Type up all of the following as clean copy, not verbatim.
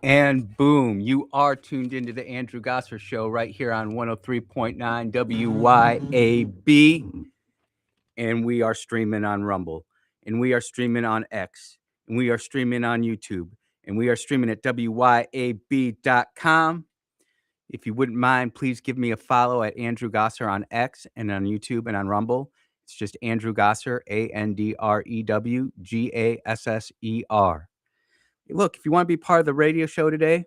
And boom, you are tuned into the Andrew Gosser Show right here on 103.9 WYAB. And we are streaming on Rumble. And we are streaming on X. And we are streaming on YouTube. And we are streaming at WYAB.com. If you wouldn't mind, please give me a follow at Andrew Gosser on X and on YouTube and on Rumble. It's just Andrew Gosser, AndrewGasser. Look, if you want to be part of the radio show today,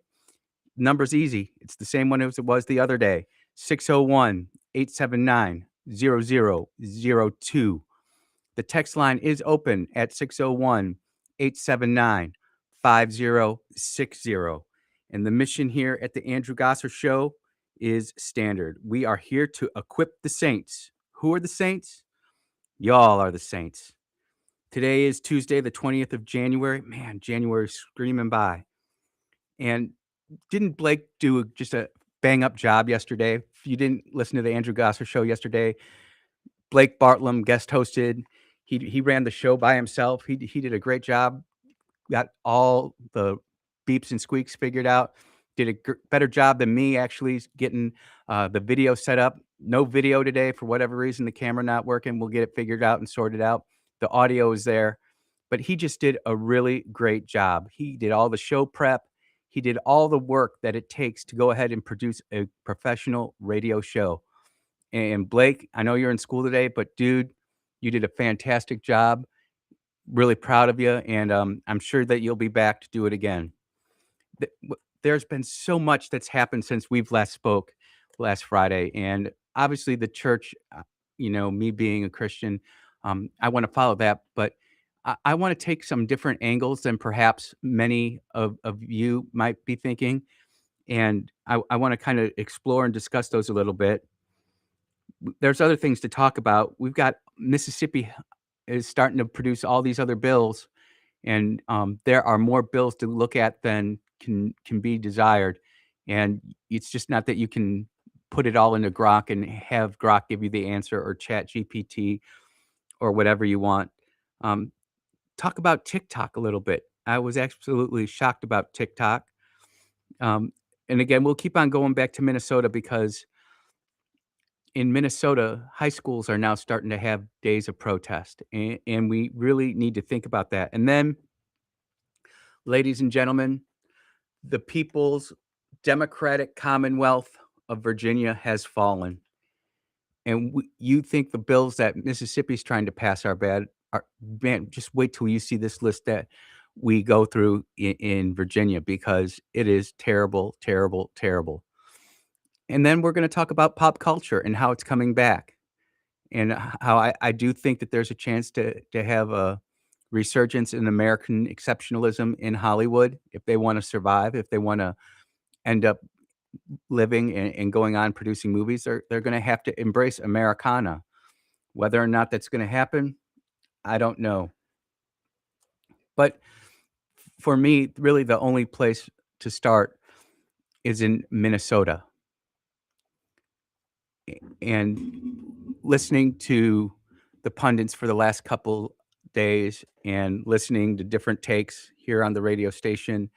number's easy. It's the same one as it was the other day. 601-879-0002. The text line is open at 601-879-5060. And the mission here at the Andrew Gosser Show is standard. We are here to equip the saints. Who are the saints? Y'all are the saints. Today is Tuesday, the 20th of January. Man, January's screaming by. And didn't Blake do just a bang up job yesterday? If you didn't listen to the Andrew Gosser Show yesterday, Blake Bartlam guest hosted. He ran the show by himself. He did a great job. Got all the beeps and squeaks figured out. Did a better job than me actually getting the video set up. No video today for whatever reason. The camera not working. We'll get it figured out and sorted out. The audio is there, but he just did a really great job. He did all the show prep. He did all the work that it takes to go ahead and produce a professional radio show. And Blake, I know you're in school today, but dude, you did a fantastic job. Really proud of you, and I'm sure that you'll be back to do it again. There's been so much that's happened since we've last spoke last Friday, and obviously the church, me being a Christian, I want to follow that, but I want to take some different angles than perhaps many of you might be thinking, and I want to kind of explore and discuss those a little bit. There's other things to talk about. We've got Mississippi is starting to produce all these other bills, and there are more bills to look at than can be desired. And it's just not that you can put it all into Grok and have Grok give you the answer, or Chat GPT, or whatever you want. Um, Talk about TikTok a little bit. I was absolutely shocked about TikTok. Um, and again, we'll keep on going back to Minnesota, because in Minnesota, high schools are now starting to have days of protest, and we really need to think about that. And then, ladies and gentlemen, the People's Democratic Commonwealth of Virginia has fallen. And you think the bills that Mississippi's trying to pass are bad? Man, just wait till you see this list that we go through in Virginia, because it is terrible, terrible, terrible. And then we're going to talk about pop culture and how it's coming back, and how I do think that there's a chance to have a resurgence in American exceptionalism in Hollywood, if they want to survive, if they want to end up living and going on producing movies. They're going to have to embrace Americana. Whether or not that's going to happen, I don't know. But for me, really, the only place to start is in Minnesota. And listening to the pundits for the last couple days, and listening to different takes here on the radio station,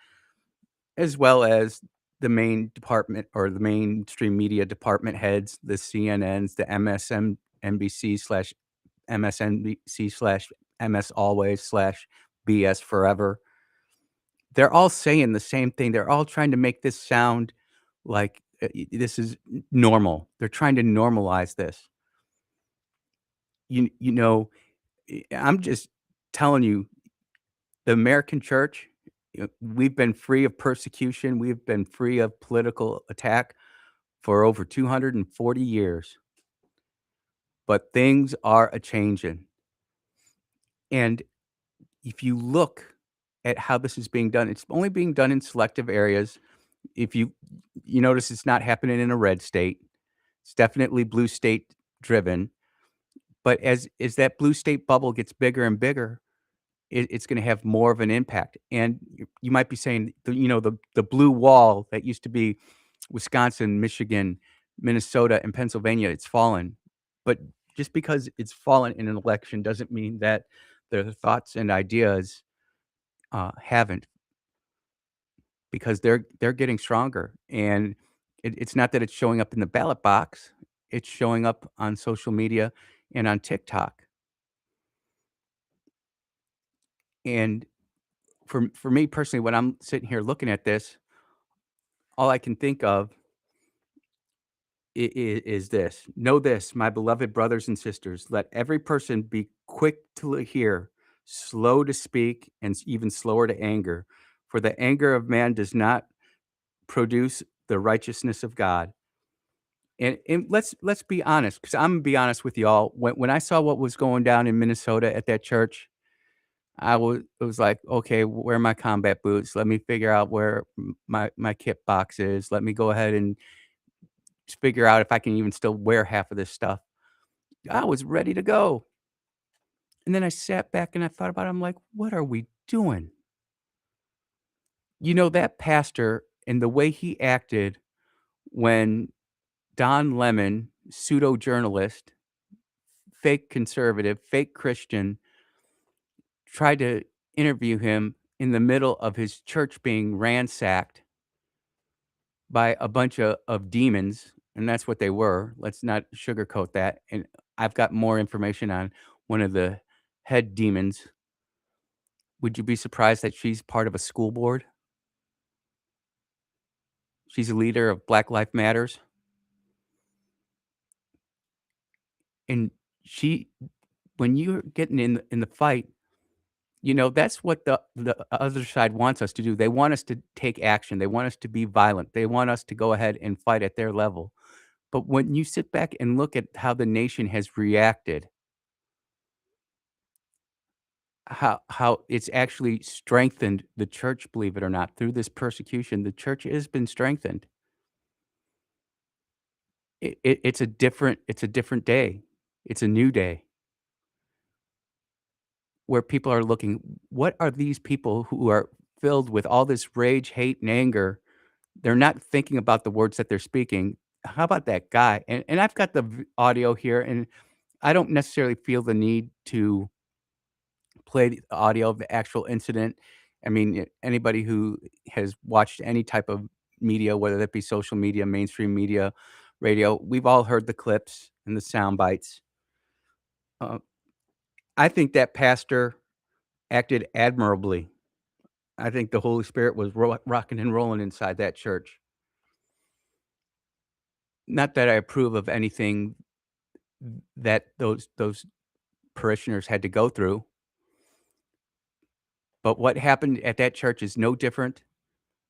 as well as the main department, or the mainstream media department heads, the CNNs, the MSNBC slash MSNBC slash MS Always slash BS Forever. They're all saying the same thing. They're all trying to make this sound like this is normal. They're trying to normalize this. You know, I'm just telling you, the American church, we've been free of persecution. We've been free of political attack for over 240 years. But things are a changing. And if you look at how this is being done, it's only being done in selective areas. If you notice, it's not happening in a red state. It's definitely blue state driven. But as that blue state bubble gets bigger and bigger, it's going to have more of an impact. And you might be saying, the blue wall that used to be Wisconsin, Michigan, Minnesota, and Pennsylvania, it's fallen. But just because it's fallen in an election doesn't mean that their thoughts and ideas haven't. because they're getting stronger, and it's not that it's showing up in the ballot box, it's showing up on social media and on TikTok, and for me personally, when I'm sitting here looking at this, all I can think of is this. Know this, my beloved brothers and sisters, let every person be quick to hear, slow to speak, and even slower to anger. For the anger of man does not produce the righteousness of God. And let's be honest, because I'm gonna be honest with y'all. When I saw what was going down in Minnesota at that church, it was like, okay, where are my combat boots? Let me figure out where my kit box is. Let me go ahead and figure out if I can even still wear half of this stuff. I was ready to go. And then I sat back and I thought about it. I'm like, what are we doing? That pastor and the way he acted when Don Lemon, pseudo journalist, fake conservative, fake Christian, tried to interview him in the middle of his church being ransacked by a bunch of demons. And that's what they were. Let's not sugarcoat that. And I've got more information on one of the head demons. Would you be surprised that she's part of a school board? She's a leader of Black Life Matters, and she when you're getting in the fight, that's what the other side wants us to do. They want us to take action. They want us to be violent. They want us to go ahead and fight at their level. But when you sit back and look at how the nation has reacted, how it's actually strengthened the church, believe it or not, through this persecution, the church has been strengthened. It's a different day. It's a new day where people are looking, what are these people who are filled with all this rage, hate, and anger? They're not thinking about the words that they're speaking. How about that guy? And I've got the audio here, and I don't necessarily feel the need to play the audio of the actual incident. I mean, anybody who has watched any type of media, whether that be social media, mainstream media, radio, we've all heard the clips and the sound bites. Uh, I think that pastor acted admirably. I think the Holy Spirit was rocking and rolling inside that church. Not that I approve of anything that those parishioners had to go through, but what happened at that church is no different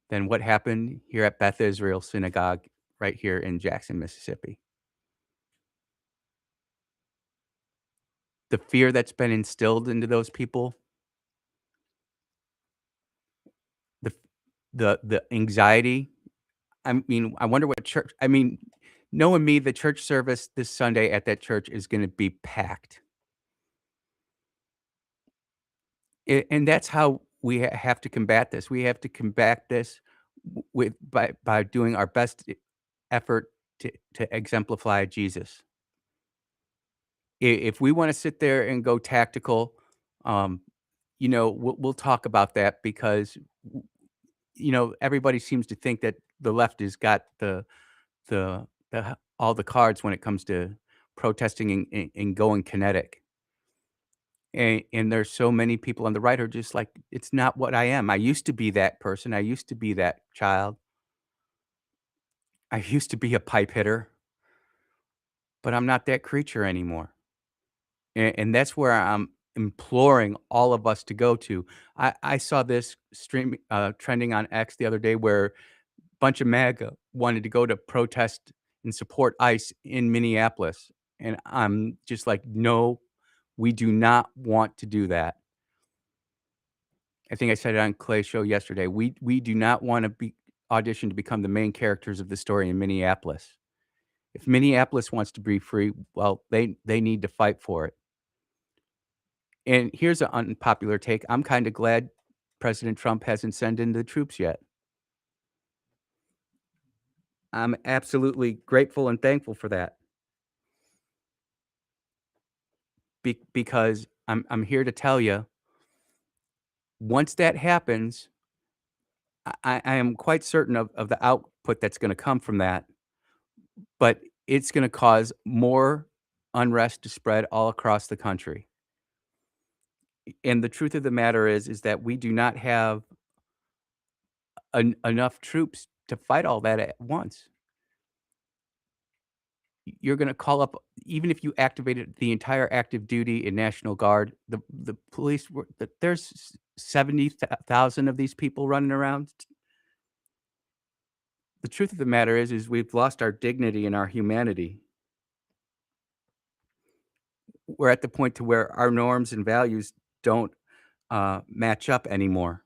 than what happened here at Beth Israel Synagogue right here in Jackson, Mississippi. The fear that's been instilled into those people, the the anxiety. I mean, I wonder what church. I mean, knowing me, the church service this Sunday at that church is gonna be packed. And that's how we have to combat this. We have to combat this with by doing our best effort to exemplify Jesus. If we wanna sit there and go tactical, um, we'll talk about that because, everybody seems to think that the left has got the all the cards when it comes to protesting and going kinetic. And there's so many people on the right who are just like, "It's not what I am. I used to be that person. I used to be that child. I used to be a pipe hitter, but I'm not that creature anymore." And that's where I'm imploring all of us to go to. I saw this stream trending on X the other day where a bunch of MAGA wanted to go to protest and support ICE in Minneapolis, and I'm just like, "No, we do not want to do that." I think I said it on Clay's show yesterday. We do not wanna be audition to become the main characters of the story in Minneapolis. If Minneapolis wants to be free, well, they need to fight for it. And here's an unpopular take. I'm kinda glad President Trump hasn't sent in the troops yet. I'm absolutely grateful and thankful for that because I'm here to tell you, once that happens, I am quite certain of the output that's gonna come from that, but it's gonna cause more unrest to spread all across the country. And the truth of the matter is that we do not have enough troops to fight all that at once. You're gonna call up even if you activated the entire active duty and National Guard, the police were there's 70,000 of these people running around. The truth of the matter is we've lost our dignity and our humanity. We're at the point to where our norms and values don't, match up anymore,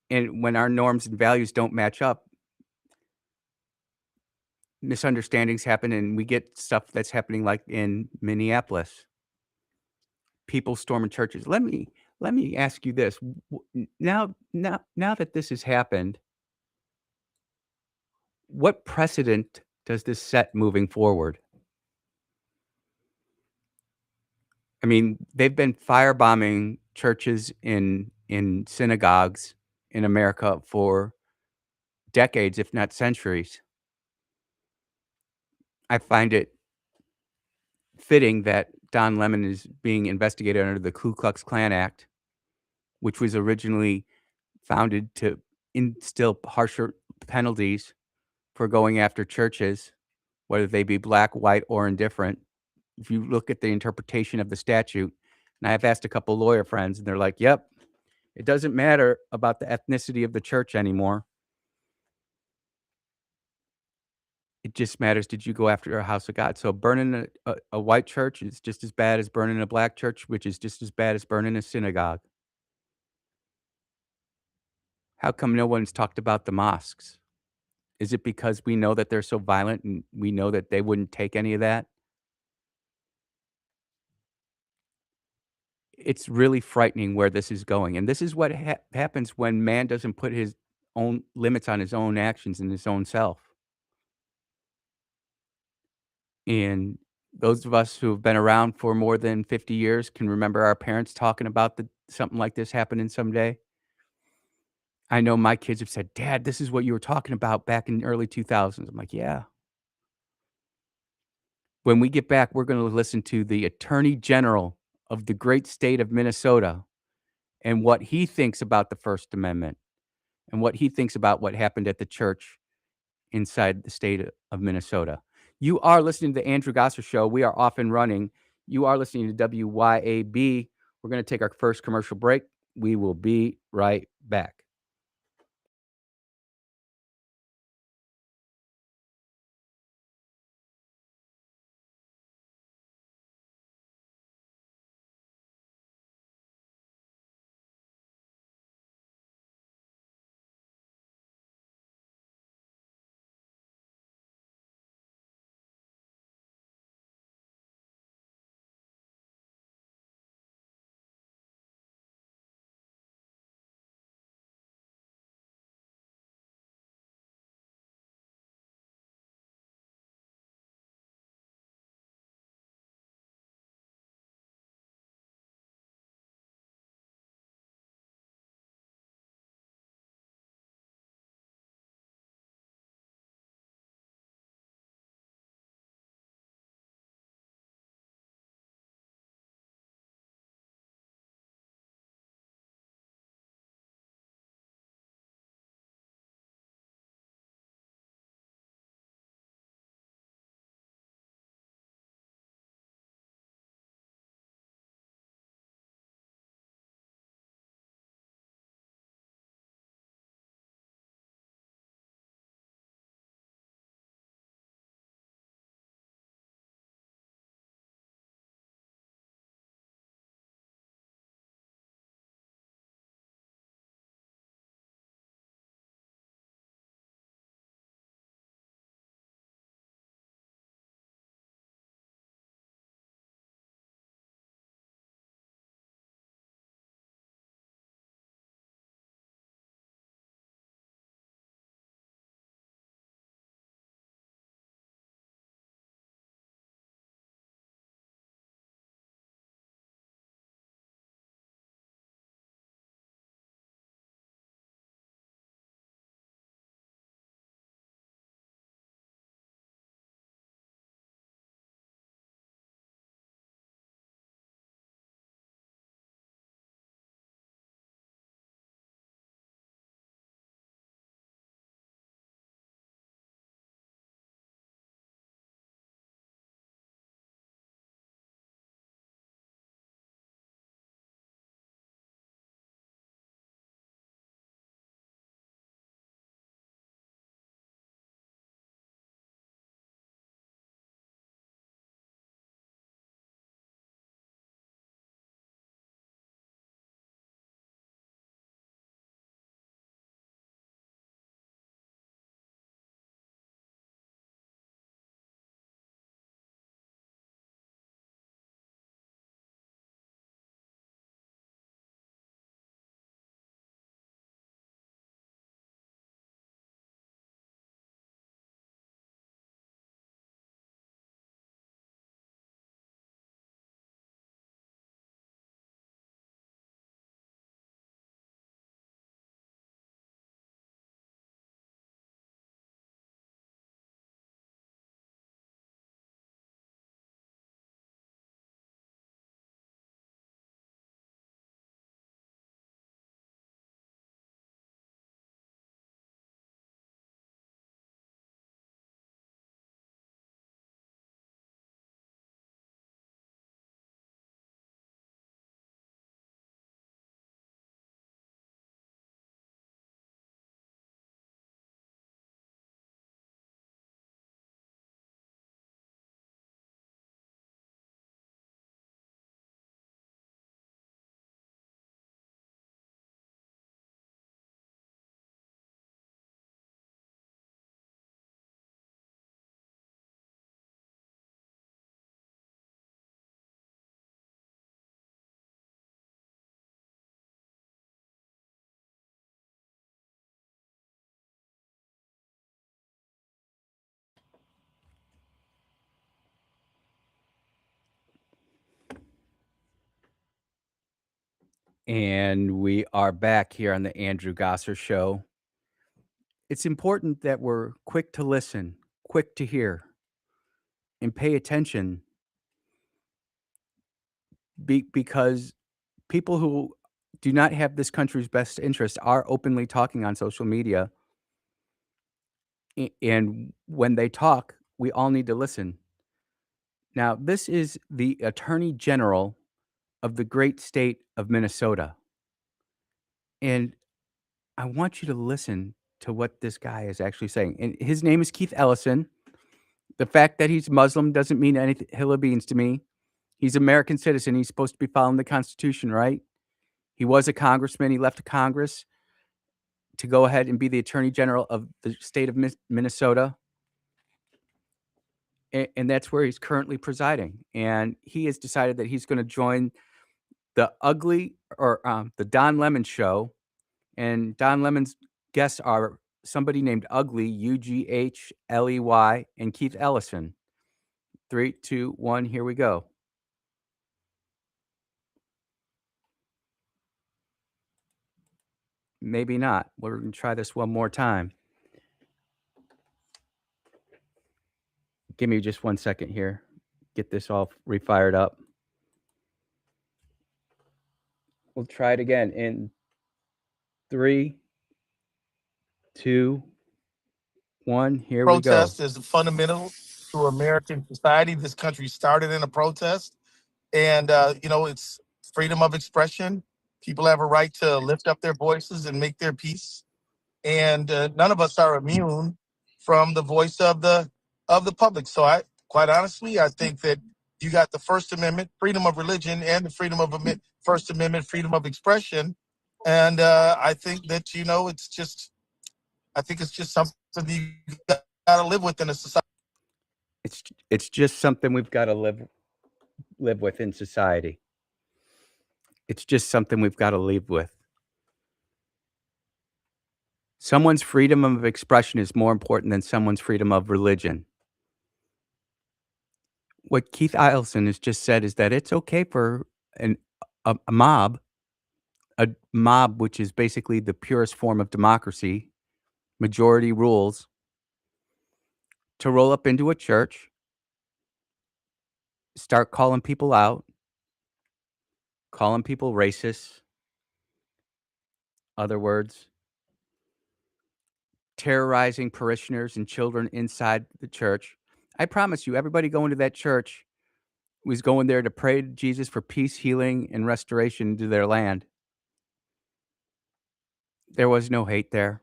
and when our norms and values don't match up, misunderstandings happen, and we get stuff that's happening like in Minneapolis. People storming churches. Let me ask you this, now that this has happened, what precedent does this set moving forward? I mean, they've been firebombing churches in synagogues in America for decades, if not centuries. I find it fitting that Don Lemon is being investigated under the Ku Klux Klan Act, which was originally founded to instill harsher penalties for going after churches, whether they be black, white, or indifferent. If you look at the interpretation of the statute, and I've asked a couple lawyer friends, and they're like, "Yep, it doesn't matter about the ethnicity of the church anymore. It just matters, did you go after a house of God?" So burning a white church is just as bad as burning a black church, which is just as bad as burning a synagogue. How come no one's talked about the mosques? Is it because we know that they're so violent and we know that they wouldn't take any of that? It's really frightening where this is going, and this is what happens when man doesn't put his own limits on his own actions and his own self. And those of us who have been around for more than 50 years can remember our parents talking about the something like this happening someday. I know my kids have said, "Dad, this is what you were talking about back in the early 2000s." I'm like, "Yeah." When we get back, we're gonna listen to the Attorney General of the great state of Minnesota and what he thinks about the First Amendment and what he thinks about what happened at the church inside the state of Minnesota. You are listening to the Andrew Gosser Show. We are off and running. You are listening to WYAB. We're gonna take our first commercial break. We will be right back. And we are back here on the Andrew Gosser Show. It's important that we're quick to listen, quick to hear, and pay attention because people who do not have this country's best interest are openly talking on social media. And when they talk, we all need to listen. Now, this is the Attorney General of the great state of Minnesota. And I want you to listen to what this guy is actually saying. And his name is Keith Ellison. The fact that he's Muslim doesn't mean anything hilla beans to me. He's an American citizen. He's supposed to be following the Constitution, right? He was a congressman. He left Congress to go ahead and be the Attorney General of the state of Minnesota. And that's where he's currently presiding. And he has decided that he's going to join the the Don Lemon show. And Don Lemon's guests are somebody named Ugly, Ughley, and Keith Ellison. 3, 2, 1, here we go. Maybe not. We're going to try this one more time. Give me just 1 second here. Get this all refired up. We'll try it again in 3, 2, 1. Here we go. Protest is fundamental to American society. This country started in a protest, and it's freedom of expression. People have a right to lift up their voices and make their peace, and none of us are immune from the voice of the public. So, quite honestly, I think that you got the First Amendment, freedom of religion, and the First Amendment, freedom of expression, and I think that I think it's just something you got to live with in a society. It's just something we've got to live with in society. It's just something we've got to live with. Someone's freedom of expression is more important than someone's freedom of religion. What Keith Ellison has just said is that it's okay for a mob, which is basically the purest form of democracy, majority rules, to roll up into a church, start calling people out, calling people racist, other words, terrorizing parishioners and children inside the church. I promise you, everybody going to that church was going there to pray to Jesus for peace, healing, and restoration to their land. There was no hate there.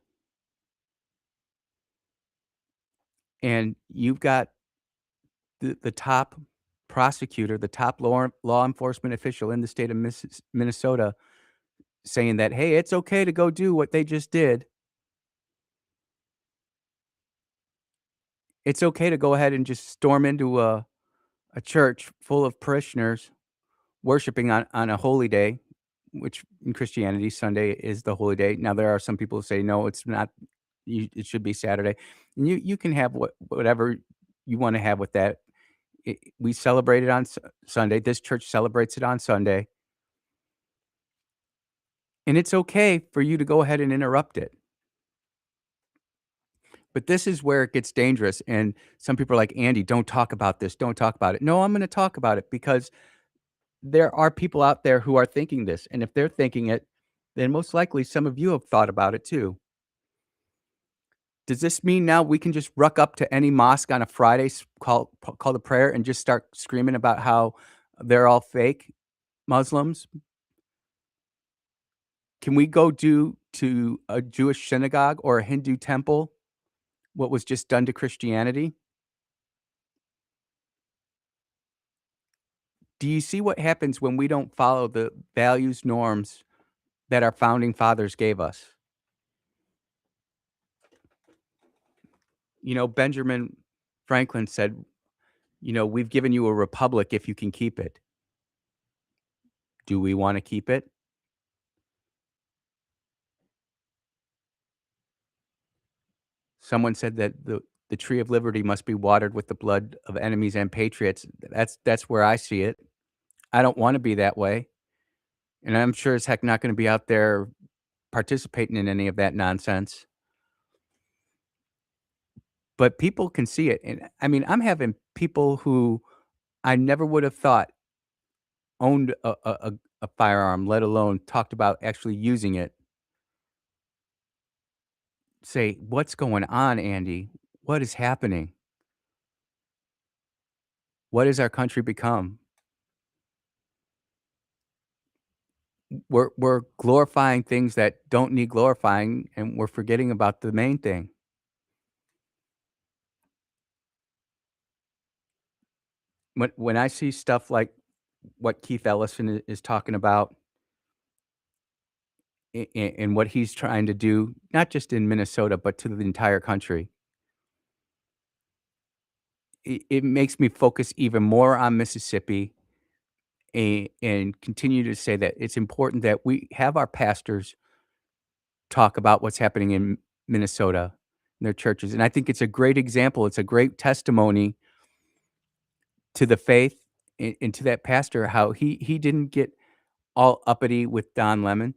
And you've got the top prosecutor, the top law enforcement official in the state of Minnesota saying that, hey, it's okay to go do what they just did. It's okay to go ahead and just storm into a church full of parishioners worshiping on a holy day, which in Christianity, Sunday is the holy day. Now, there are some people who say, no, it's not. It should be Saturday. And you can have whatever you want to have with that. We celebrate it on Sunday. This church celebrates it on Sunday. And it's okay for you to go ahead and interrupt it. But this is where it gets dangerous. And some people are like, Andy, don't talk about this. Don't talk about it. No, I'm going to talk about it because there are people out there who are thinking this. And if they're thinking it, then most likely some of you have thought about it too. Does this mean now we can just ruck up to any mosque on a Friday, call the prayer, and just start screaming about how they're all fake Muslims? Can we go do to a Jewish synagogue or a Hindu temple what was just done to Christianity? Do you see what happens when we don't follow the values, norms that our founding fathers gave us? Benjamin Franklin said, we've given you a republic if you can keep it. Do we want to keep it? Someone said that the tree of liberty must be watered with the blood of enemies and patriots. That's where I see it. I don't want to be that way. and I'm sure as heck not gonna be out there participating in any of that nonsense, but people can see it, and, I mean, I'm having people who I never would have thought owned a firearm, let alone talked about actually using it, say, "What's going on, Andy? What is happening? What has our country become?" We're glorifying things that don't need glorifying, and we're forgetting about the main thing. When I see stuff like what Keith Ellison is talking about and what he's trying to do, not just in Minnesota, but to the entire country, it makes me focus even more on Mississippi and continue to say that it's important that we have our pastors talk about what's happening in Minnesota in their churches. And I think it's a great example. It's a great testimony to the faith and to that pastor, how he didn't get all uppity with Don Lemon.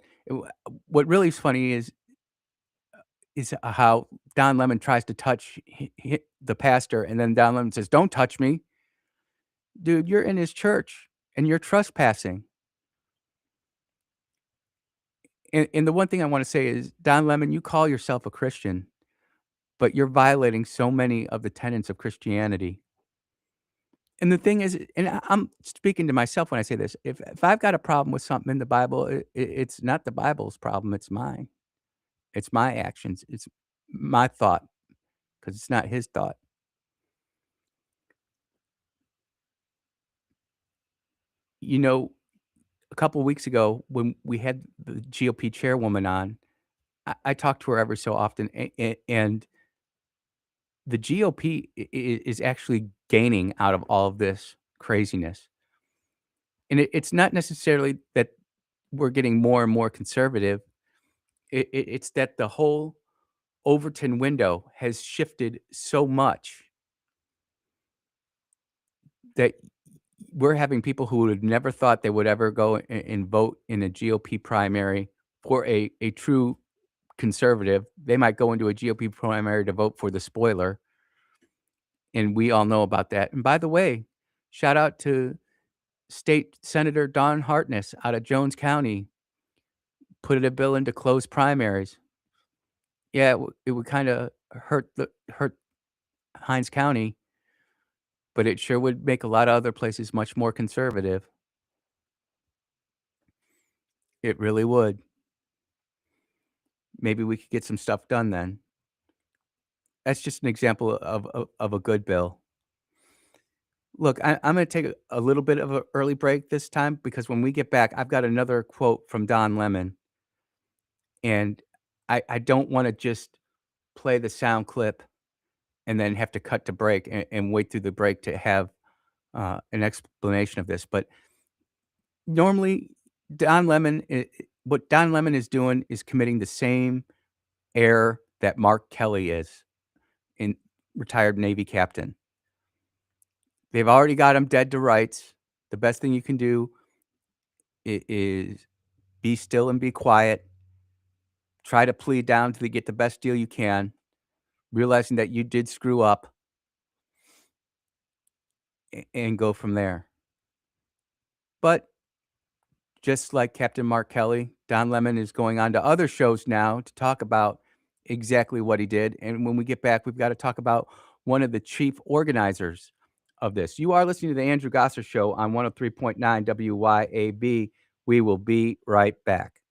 What really is funny is how Don Lemon tries to touch the pastor, and then Don Lemon says, "Don't touch me, dude. You're in his church, and you're trespassing." And the one thing I want to say is, Don Lemon, you call yourself a Christian, but you're violating so many of the tenets of Christianity. And the thing is, and I'm speaking to myself when I say this, if I've got a problem with something in the Bible, it's not the Bible's problem, it's mine. It's my actions, it's my thought, because it's not his thought. You know, a couple weeks ago when we had the GOP chairwoman on, I talk to her every so often, and the GOP is actually gaining out of all of this craziness. And it's not necessarily that we're getting more and more conservative. It's that the whole Overton window has shifted so much that we're having people who would have never thought they would ever go and vote in a GOP primary for a true conservative. They might go into a GOP primary to vote for the spoiler, and we all know about that. And by the way, shout out to State Senator Don Hartness out of Jones County, put a bill in to close primaries. Yeah, it would kinda hurt Hinds County, but it sure would make a lot of other places much more conservative. It really would. Maybe we could get some stuff done then. That's just an example of a good bill. Look, I'm gonna take a little bit of an early break this time because when we get back, I've got another quote from Don Lemon, and I don't wanna just play the sound clip and then have to cut to break and wait through the break to have, an explanation of this, but normally, Don Lemon what Don Lemon is doing is committing the same error that Mark Kelly is, in retired Navy captain. They've already got him dead to rights. The best thing you can do is be still and be quiet. Try to plead down to get the best deal you can, realizing that you did screw up, and go from there. But just like Captain Mark Kelly, Don Lemon is going on to other shows now to talk about exactly what he did. And when we get back, we've got to talk about one of the chief organizers of this. You are listening to the Andrew Gosser Show on 103.9 WYAB. We will be right back.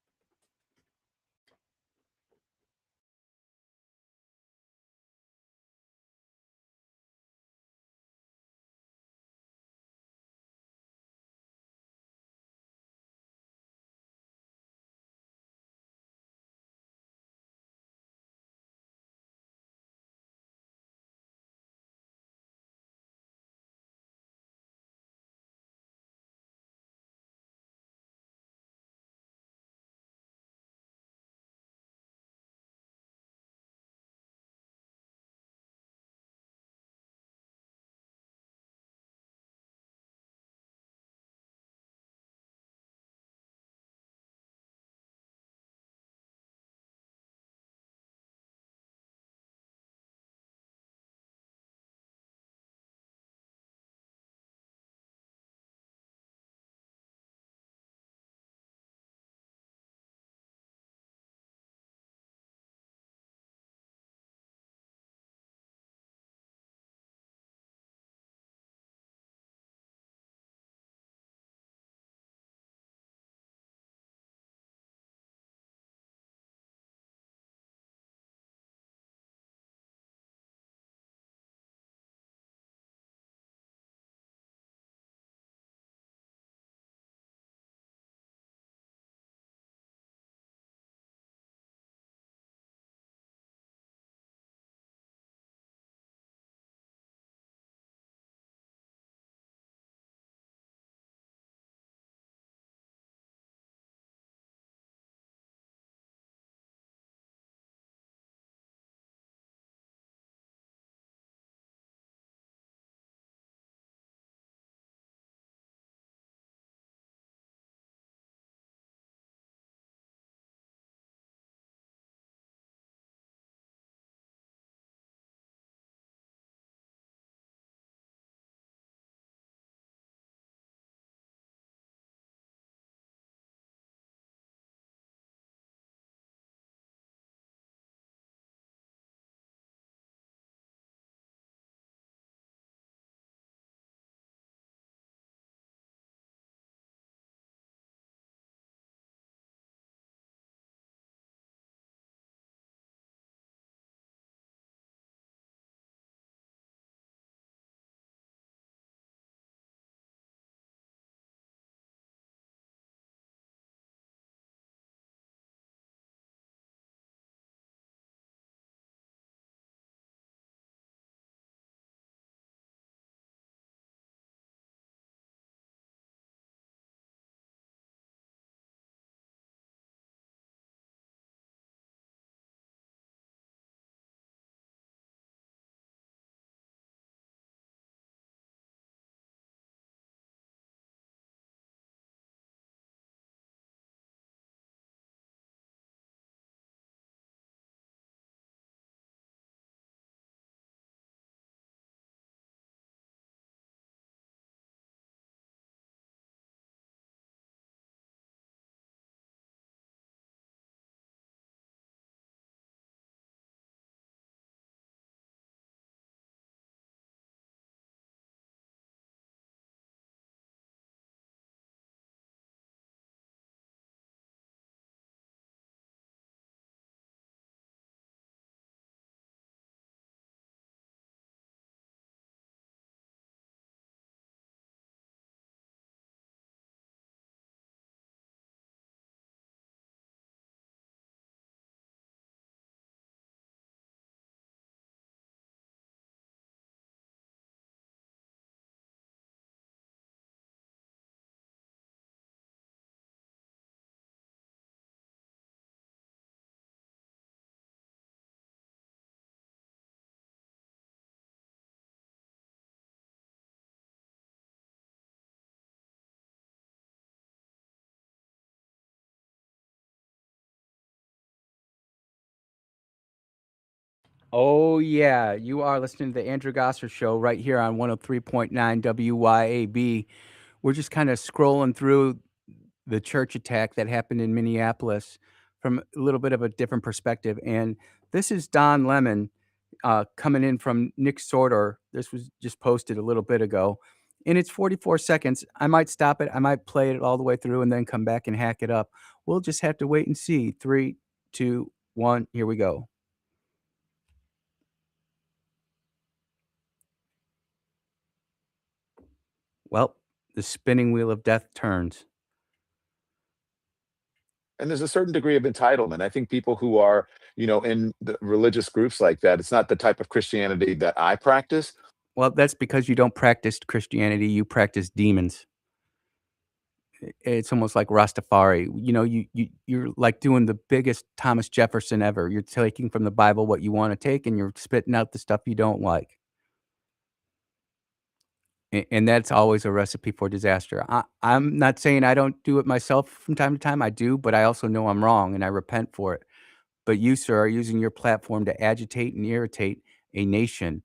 Oh, yeah. You are listening to the Andrew Gosser Show right here on 103.9 WYAB. We're just kind of scrolling through the church attack that happened in Minneapolis from a little bit of a different perspective. And this is Don Lemon coming in from Nick Sorter. This was just posted a little bit ago. And it's 44 seconds. I might stop it. I might play it all the way through and then come back and hack it up. We'll just have to wait and see. Three, two, one. Here we go. Well, the spinning wheel of death turns. And there's a certain degree of entitlement. I think people who are, in the religious groups like that, it's not the type of Christianity that I practice. Well, that's because you don't practice Christianity, you practice demons. It's almost like Rastafari. You know, you're like doing the biggest Thomas Jefferson ever. You're taking from the Bible what you wanna take, and you're spitting out the stuff you don't like. And that's always a recipe for disaster. I'm not saying I don't do it myself from time to time, I do, but I also know I'm wrong, and I repent for it. But you, sir, are using your platform to agitate and irritate a nation,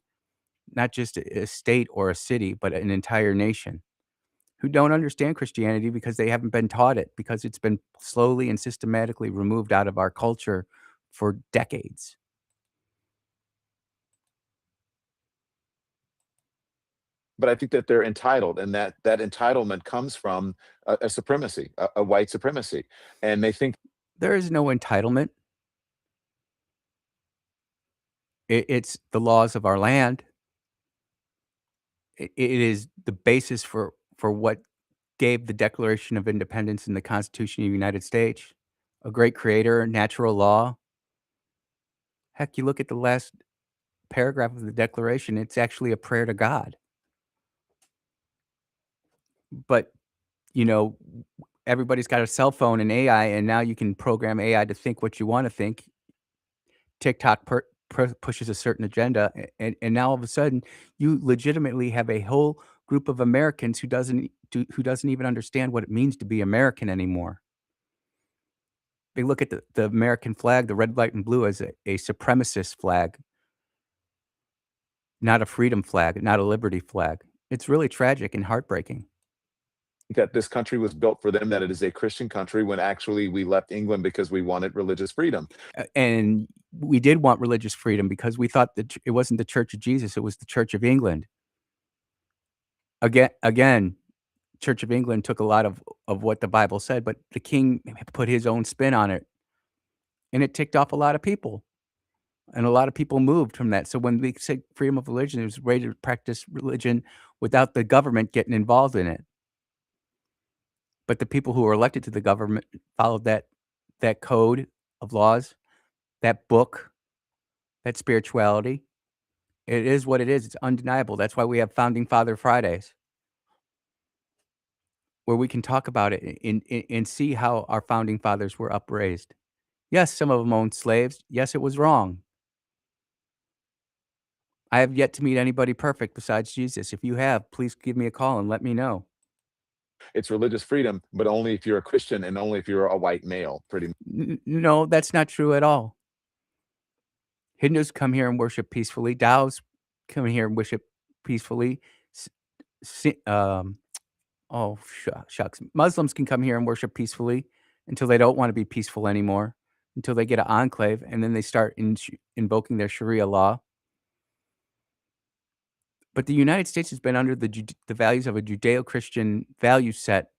not just a state or a city, but an entire nation, who don't understand Christianity because they haven't been taught it, because it's been slowly and systematically removed out of our culture for decades. But I think that they're entitled, and that entitlement comes from a supremacy, a white supremacy, and they think There is no entitlement. It's the laws of our land. It is the basis for what gave the Declaration of Independence and the Constitution of the United States. A great creator, natural law. Heck, you look at the last paragraph of the Declaration, it's actually a prayer to God. But, you know, everybody's got a cell phone and AI, and now you can program AI to think what you wanna think. TikTok pushes a certain agenda, and now all of a sudden, you legitimately have a whole group of Americans who doesn't even understand what it means to be American anymore. They look at the American flag, the red, white, and blue, as a supremacist flag, not a freedom flag, not a liberty flag. It's really tragic and heartbreaking. that this country was built for them, that it is a Christian country, when actually we left England because we wanted religious freedom. And we did want religious freedom because we thought that it wasn't the Church of Jesus, it was the Church of England. Again, Church of England took a lot of what the Bible said, but the king put his own spin on it, and it ticked off a lot of people, and a lot of people moved from that. So when we said freedom of religion, it was a way to practice religion without the government getting involved in it. But the people who were elected to the government followed that code of laws, that book, that spirituality. It is what it is. It's undeniable. That's why we have Founding Father Fridays, where we can talk about it and see how our founding fathers were upraised. Yes, some of them owned slaves. Yes, it was wrong. I have yet to meet anybody perfect besides Jesus. If you have, please give me a call and let me know. It's religious freedom, but only if you're a Christian and only if you're a white male, pretty much. No, that's not true at all. Hindus come here and worship peacefully. Tao's come here and worship peacefully. S- Si oh, shucks. Muslims can come here and worship peacefully until they don't wanna be peaceful anymore, until they get an enclave, and then they start invoking their Sharia law. But the United States has been under the values of a Judeo-Christian value set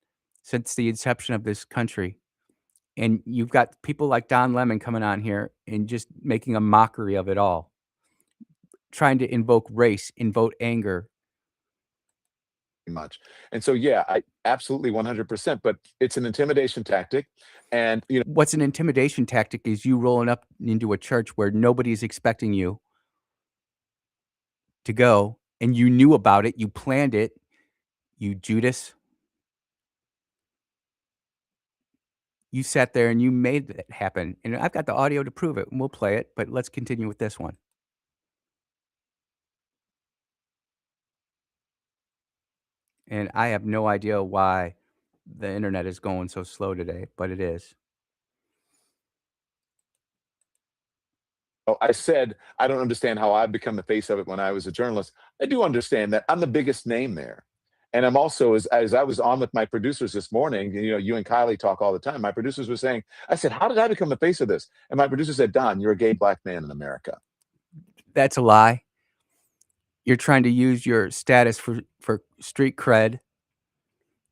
since the inception of this country, and you've got people like Don Lemon coming on here and just making a mockery of it all, trying to invoke race, invoke anger. Much. And so, yeah, I absolutely 100%, but it's an intimidation tactic. And, What's an intimidation tactic is you rolling up into a church where nobody's expecting you to go, and you knew about it, you planned it, you Judas. You sat there and you made it happen, and I've got the audio to prove it, and we'll play it, but let's continue with this one. And I have no idea why the internet is going so slow today, but it is. Oh, I said I don't understand how I've become the face of it when I was a journalist. I do understand that I'm the biggest name there. And I'm also, as I was on with my producers this morning, you and Kylie talk all the time. My producers were saying, I said, how did I become the face of this? And my producer said, Don, you're a gay black man in America. That's a lie. You're trying to use your status for street cred.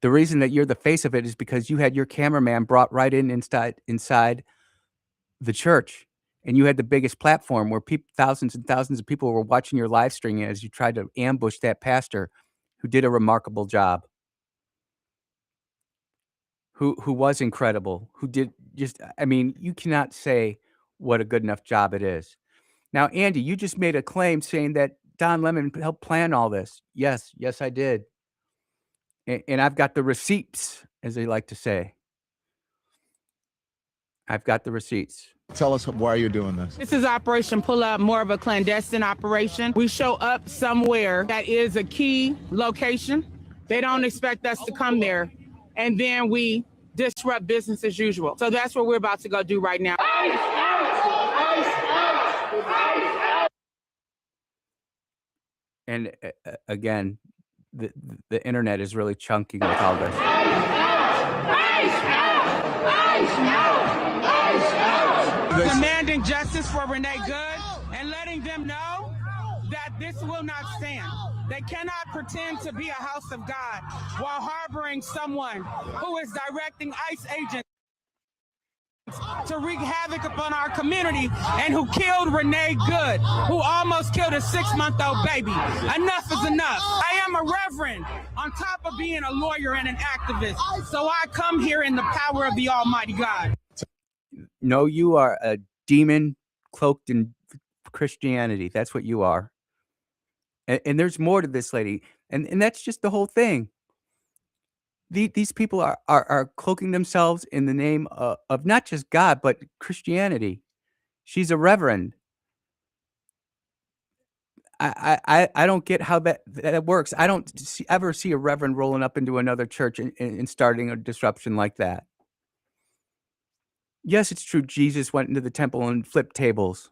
The reason that you're the face of it is because you had your cameraman brought right inside the church, and you had the biggest platform where thousands and thousands of people were watching your live streaming as you tried to ambush that pastor who did a remarkable job, who was incredible, who did just I mean, you cannot say what a good enough job it is. Now, Andy, you just made a claim saying that Don Lemon helped plan all this. Yes, yes, I did. And I've got the receipts, as they like to say. I've got the receipts. Tell us why you're doing this. This is Operation Pull Up, more of a clandestine operation. We show up somewhere that is a key location. They don't expect us to come there. And then we disrupt business as usual. So that's what we're about to go do right now. And again, the internet is really chunking with all this. Demanding justice for Renee Good and letting them know that this will not stand. They cannot pretend to be a house of God while harboring someone who is directing ICE agents to wreak havoc upon our community and who killed Renee Good, who almost killed a 6-month-old baby. Enough is enough. I am a reverend on top of being a lawyer and an activist. So I come here in the power of the Almighty God. No, you are a demon cloaked in Christianity. That's what you are. And there's more to this lady. And that's just the whole thing. These people are cloaking themselves in the name of not just God, but Christianity. She's a reverend. I don't get how that works. I don't ever see a reverend rolling up into another church and starting a disruption like that. Yes, it's true. Jesus went into the temple and flipped tables.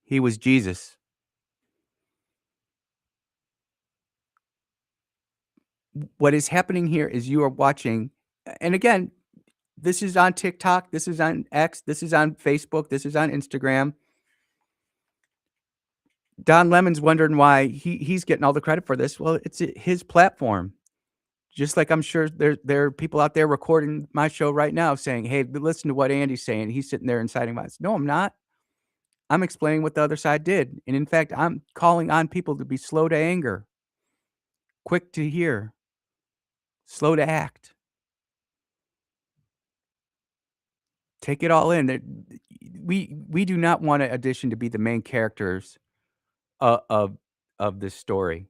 He was Jesus. What is happening here is you are watching, and again, this is on TikTok, this is on X, this is on Facebook, this is on Instagram. Don Lemon's wondering why he's getting all the credit for this. Well, it's his platform. Just like I'm sure there are people out there recording my show right now saying, hey, listen to what Andy's saying. He's sitting there inciting violence. No, I'm not. I'm explaining what the other side did. And in fact, I'm calling on people to be slow to anger, quick to hear, slow to act. Take it all in. We do not want an Audition to be the main characters of this story.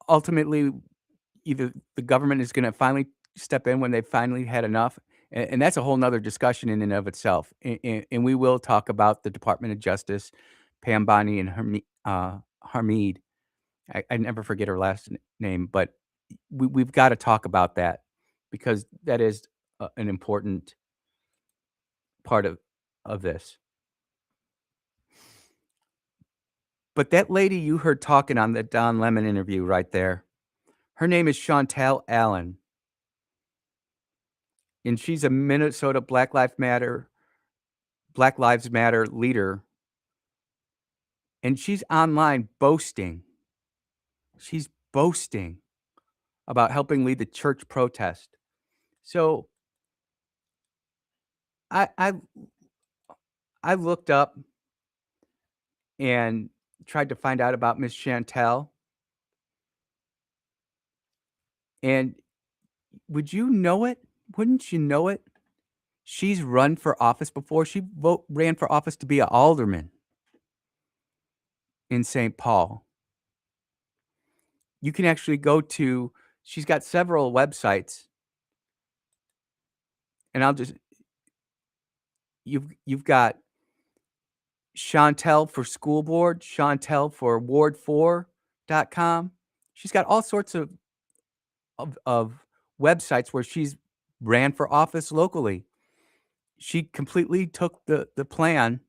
Ultimately, either the government is going to finally step in when they've finally had enough, and that's a whole nother discussion in and of itself. And we will talk about the Department of Justice, Pam Bondi and Harmeed. I never forget her last name, but we've got to talk about that because that is an important part of this. But that lady you heard talking on the Don Lemon interview right there, her name is Chantel Allen. And she's a Minnesota Black Lives Matter leader. And she's online boasting. She's boasting about helping lead the church protest. So I looked up and tried to find out about Miss Chantel. And would you know it? Wouldn't you know it? She's run for office before. She ran for office to be an alderman in St. Paul. You can actually go to, she's got several websites. And I'll just, you've got Chantel for school board, Chantel for ward4.com. She's got all sorts of websites where she's ran for office locally. she completely took the plan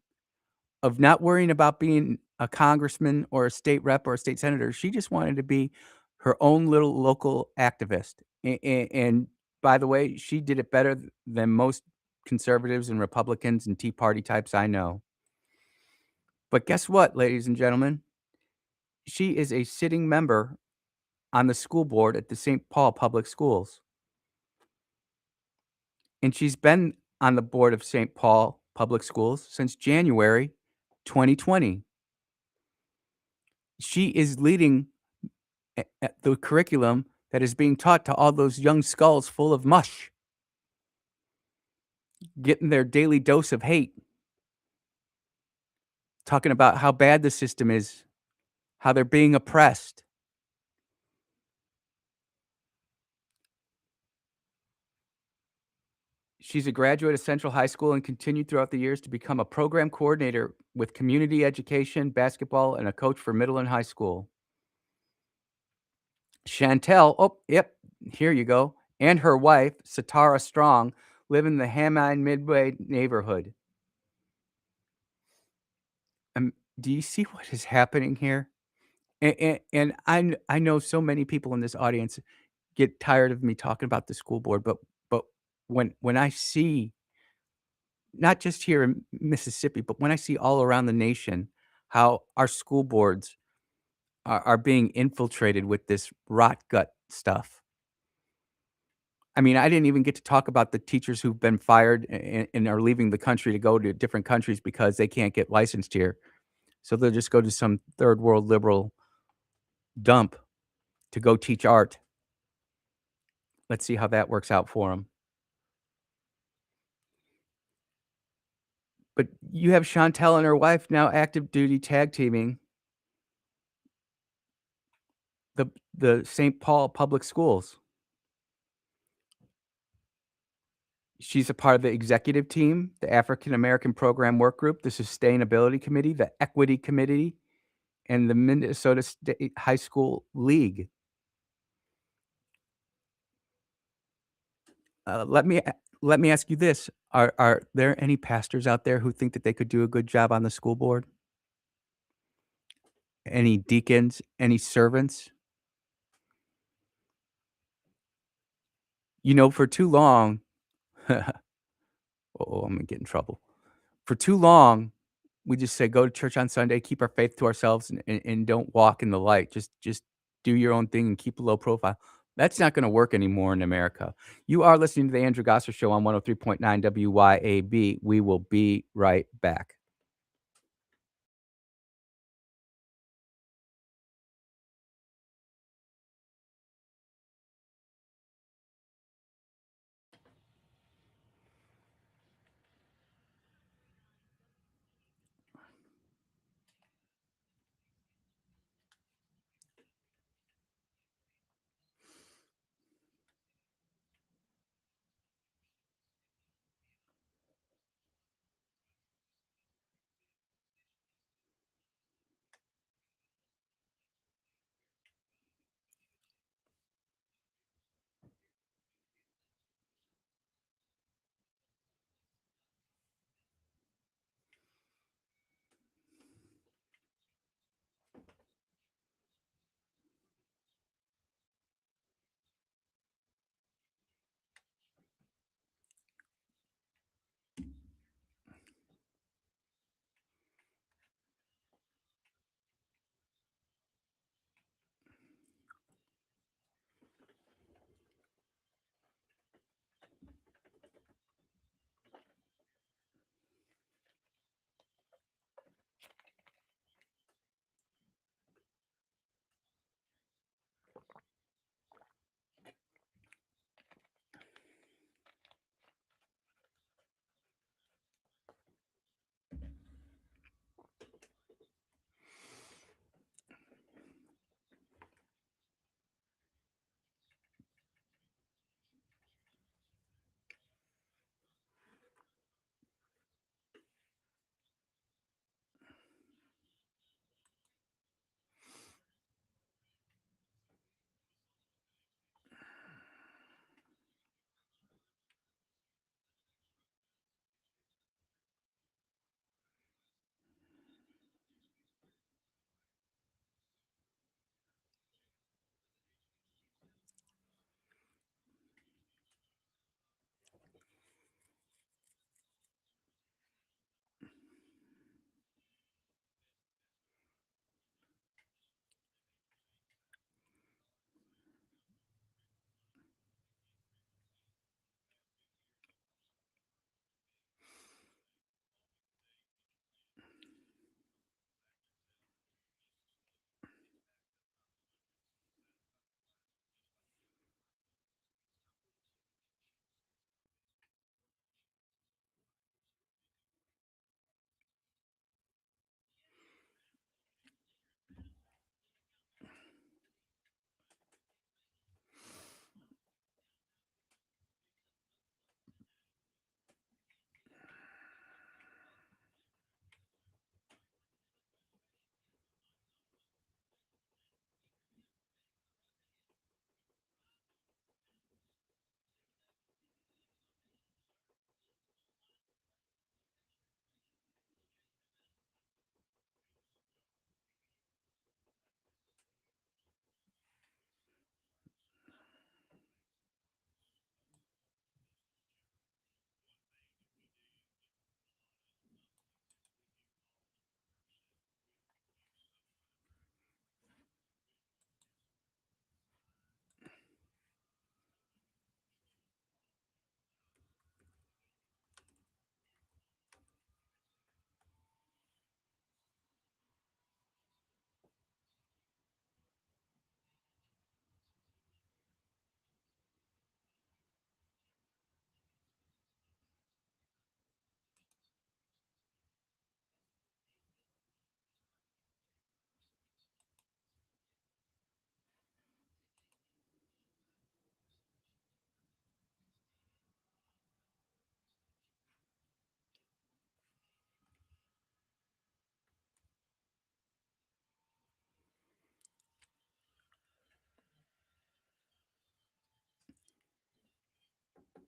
of not worrying about being a congressman or a state rep or a state senator. She just wanted to be her own little local activist. And by the way, she did it better than most conservatives and Republicans and Tea Party types I know. But guess what, ladies and gentlemen? She is a sitting member on the school board at the St. Paul Public Schools. And she's been on the board of St. Paul Public Schools since January 2020. She is leading the curriculum that is being taught to all those young skulls full of mush, getting their daily dose of hate, talking about how bad the system is, how they're being oppressed. She's a graduate of Central High School and continued throughout the years to become a program coordinator with community education, basketball, and a coach for middle and high school. Chantel, oh, yep, here you go, and her wife, Satara Strong, live in the Hammond Midway neighborhood. Do you see what is happening here? And I know so many people in this audience get tired of me talking about the school board, but when I see, not just here in Mississippi, but when I see all around the nation how our school boards are being infiltrated with this rot gut stuff. I mean, I didn't even get to talk about the teachers who've been fired and are leaving the country to go to different countries because they can't get licensed here. So they'll just go to some third world liberal dump to go teach art. Let's see how that works out for them. But you have Chantel and her wife now active duty tag teaming the St. Paul Public Schools. She's a part of the executive team, the African American Program Work Group, the Sustainability Committee, the Equity Committee, and the Minnesota State High School League. Let me ask you this: Are there any pastors out there who think that they could do a good job on the school board? Any deacons? Any servants? You know, for too long, I'm gonna get in trouble. For too long, we just say, "Go to church on Sunday, keep our faith to ourselves, and don't walk in the light. Just do your own thing and keep a low profile." That's not gonna work anymore in America. You are listening to the Andrew Gosser Show on 103.9 WYAB. We will be right back.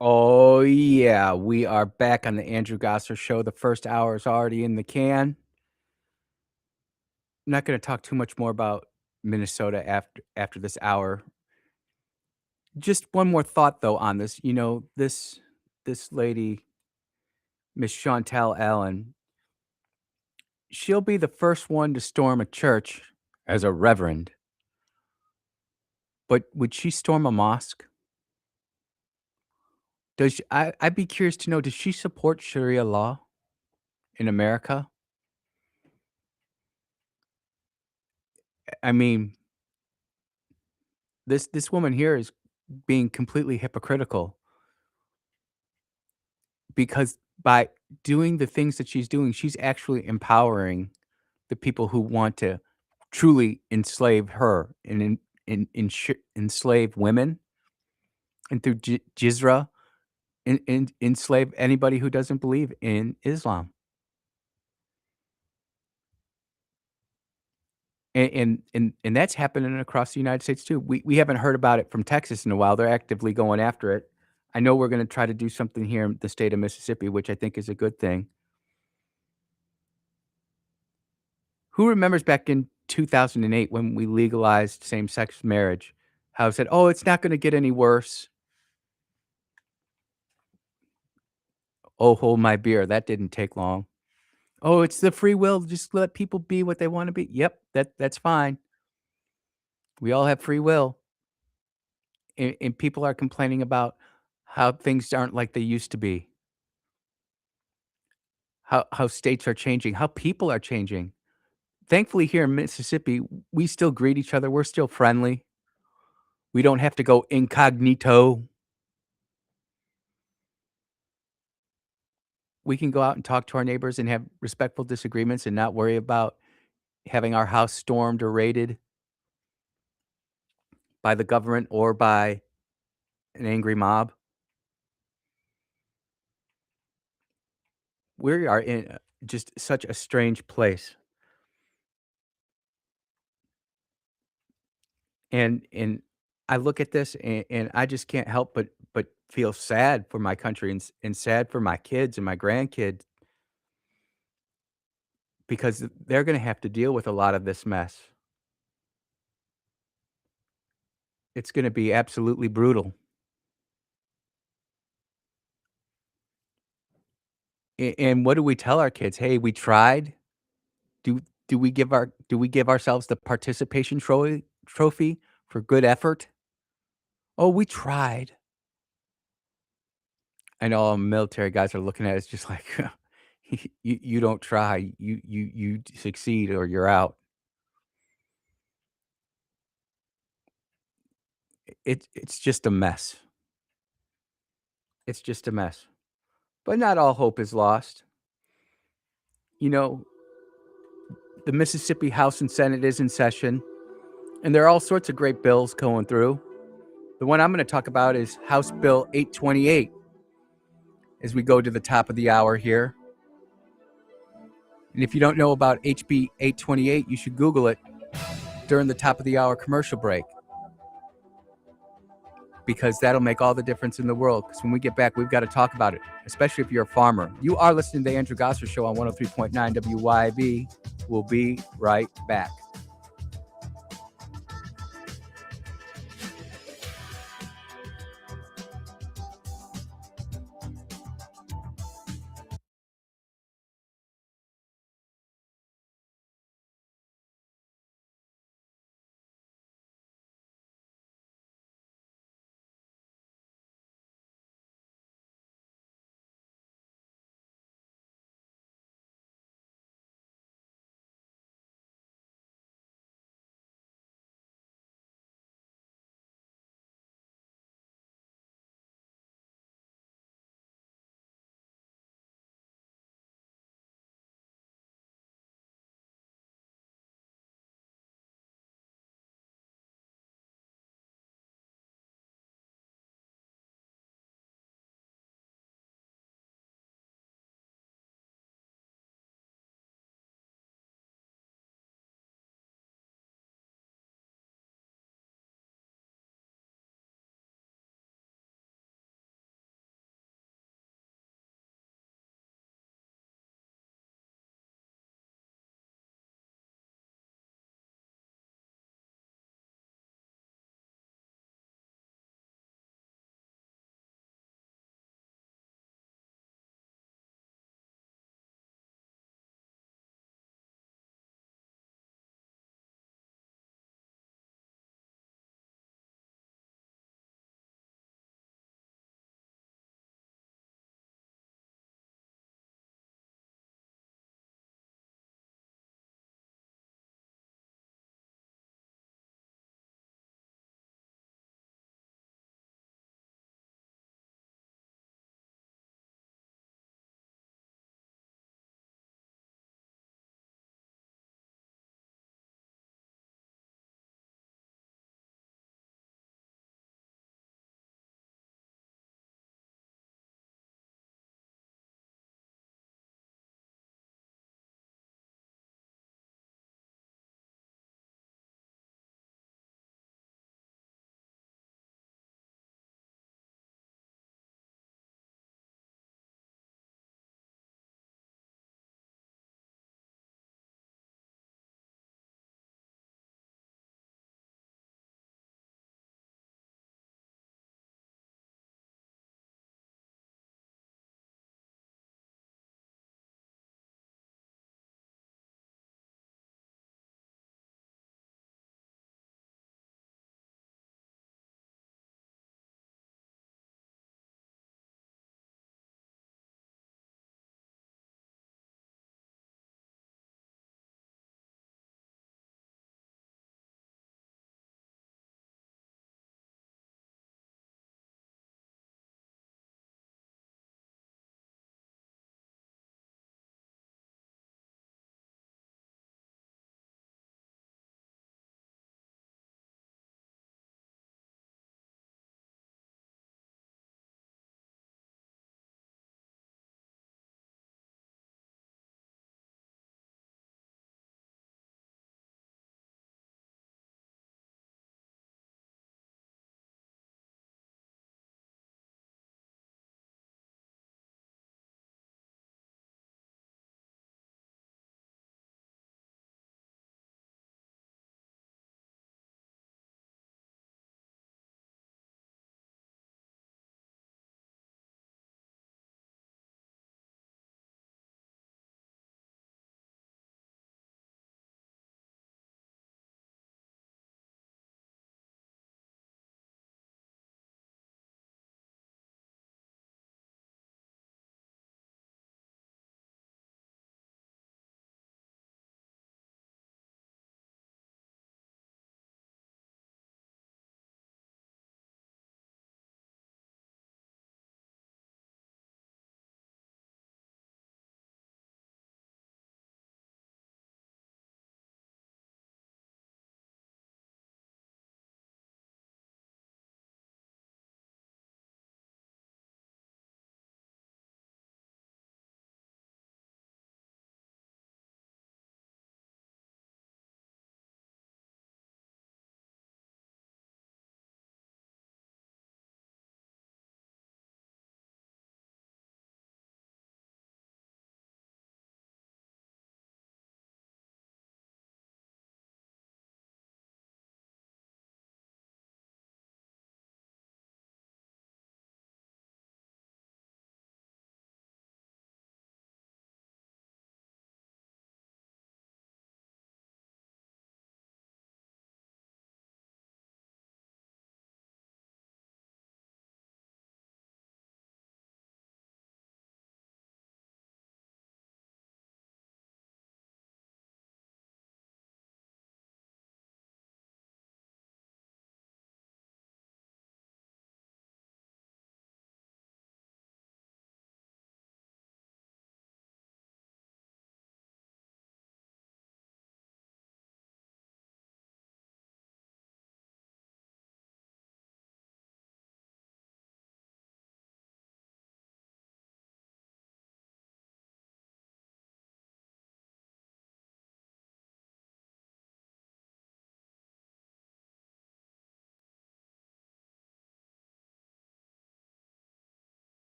Oh, yeah. We are back on the Andrew Gosser Show. The first hour is already in the can. I'm not going to talk too much more about Minnesota after this hour. Just one more thought, though, on this. This lady, Miss Chantel Allen, she'll be the first one to storm a church as a reverend. But would she storm a mosque? I'd be curious to know, does she support Sharia law in America? I mean, this woman here is being completely hypocritical because by doing the things that she's doing, she's actually empowering the people who want to truly enslave her and enslave women, and through jizra, enslave anybody who doesn't believe in Islam. And that's happening across the United States too. We haven't heard about it from Texas in a while. They're actively going after it. I know we're gonna try to do something here in the state of Mississippi, which I think is a good thing. Who remembers back in 2008 when we legalized same-sex marriage, how it said, "Oh, it's not gonna get any worse." Oh, hold my beer, that didn't take long. "Oh, it's the free will, just let people be what they wanna be." Yep, that's fine. We all have free will. And people are complaining about how things aren't like they used to be, how states are changing, how people are changing. Thankfully, here in Mississippi, we still greet each other, we're still friendly. We don't have to go incognito. We can go out and talk to our neighbors and have respectful disagreements and not worry about having our house stormed or raided by the government or by an angry mob. We are in just such a strange place. And I look at this and I just can't help but feel sad for my country and sad for my kids and my grandkids because they're gonna have to deal with a lot of this mess. It's gonna be absolutely brutal. And what do we tell our kids? "Hey, we tried." Do do we give ourselves the participation trophy for good effort? "Oh, we tried." I know all military guys are looking at us just like, You don't try, you succeed or you're out." It's just a mess. It's just a mess. But not all hope is lost. You know, the Mississippi House and Senate is in session, and there are all sorts of great bills going through. The one I'm gonna talk about is House Bill 828 as we go to the top of the hour here. And if you don't know about HB 828, you should Google it during the top of the hour commercial break, because that'll make all the difference in the world. Because when we get back, we've got to talk about it, especially if you're a farmer. You are listening to the Andrew Gosser Show on 103.9 WYB. We'll be right back.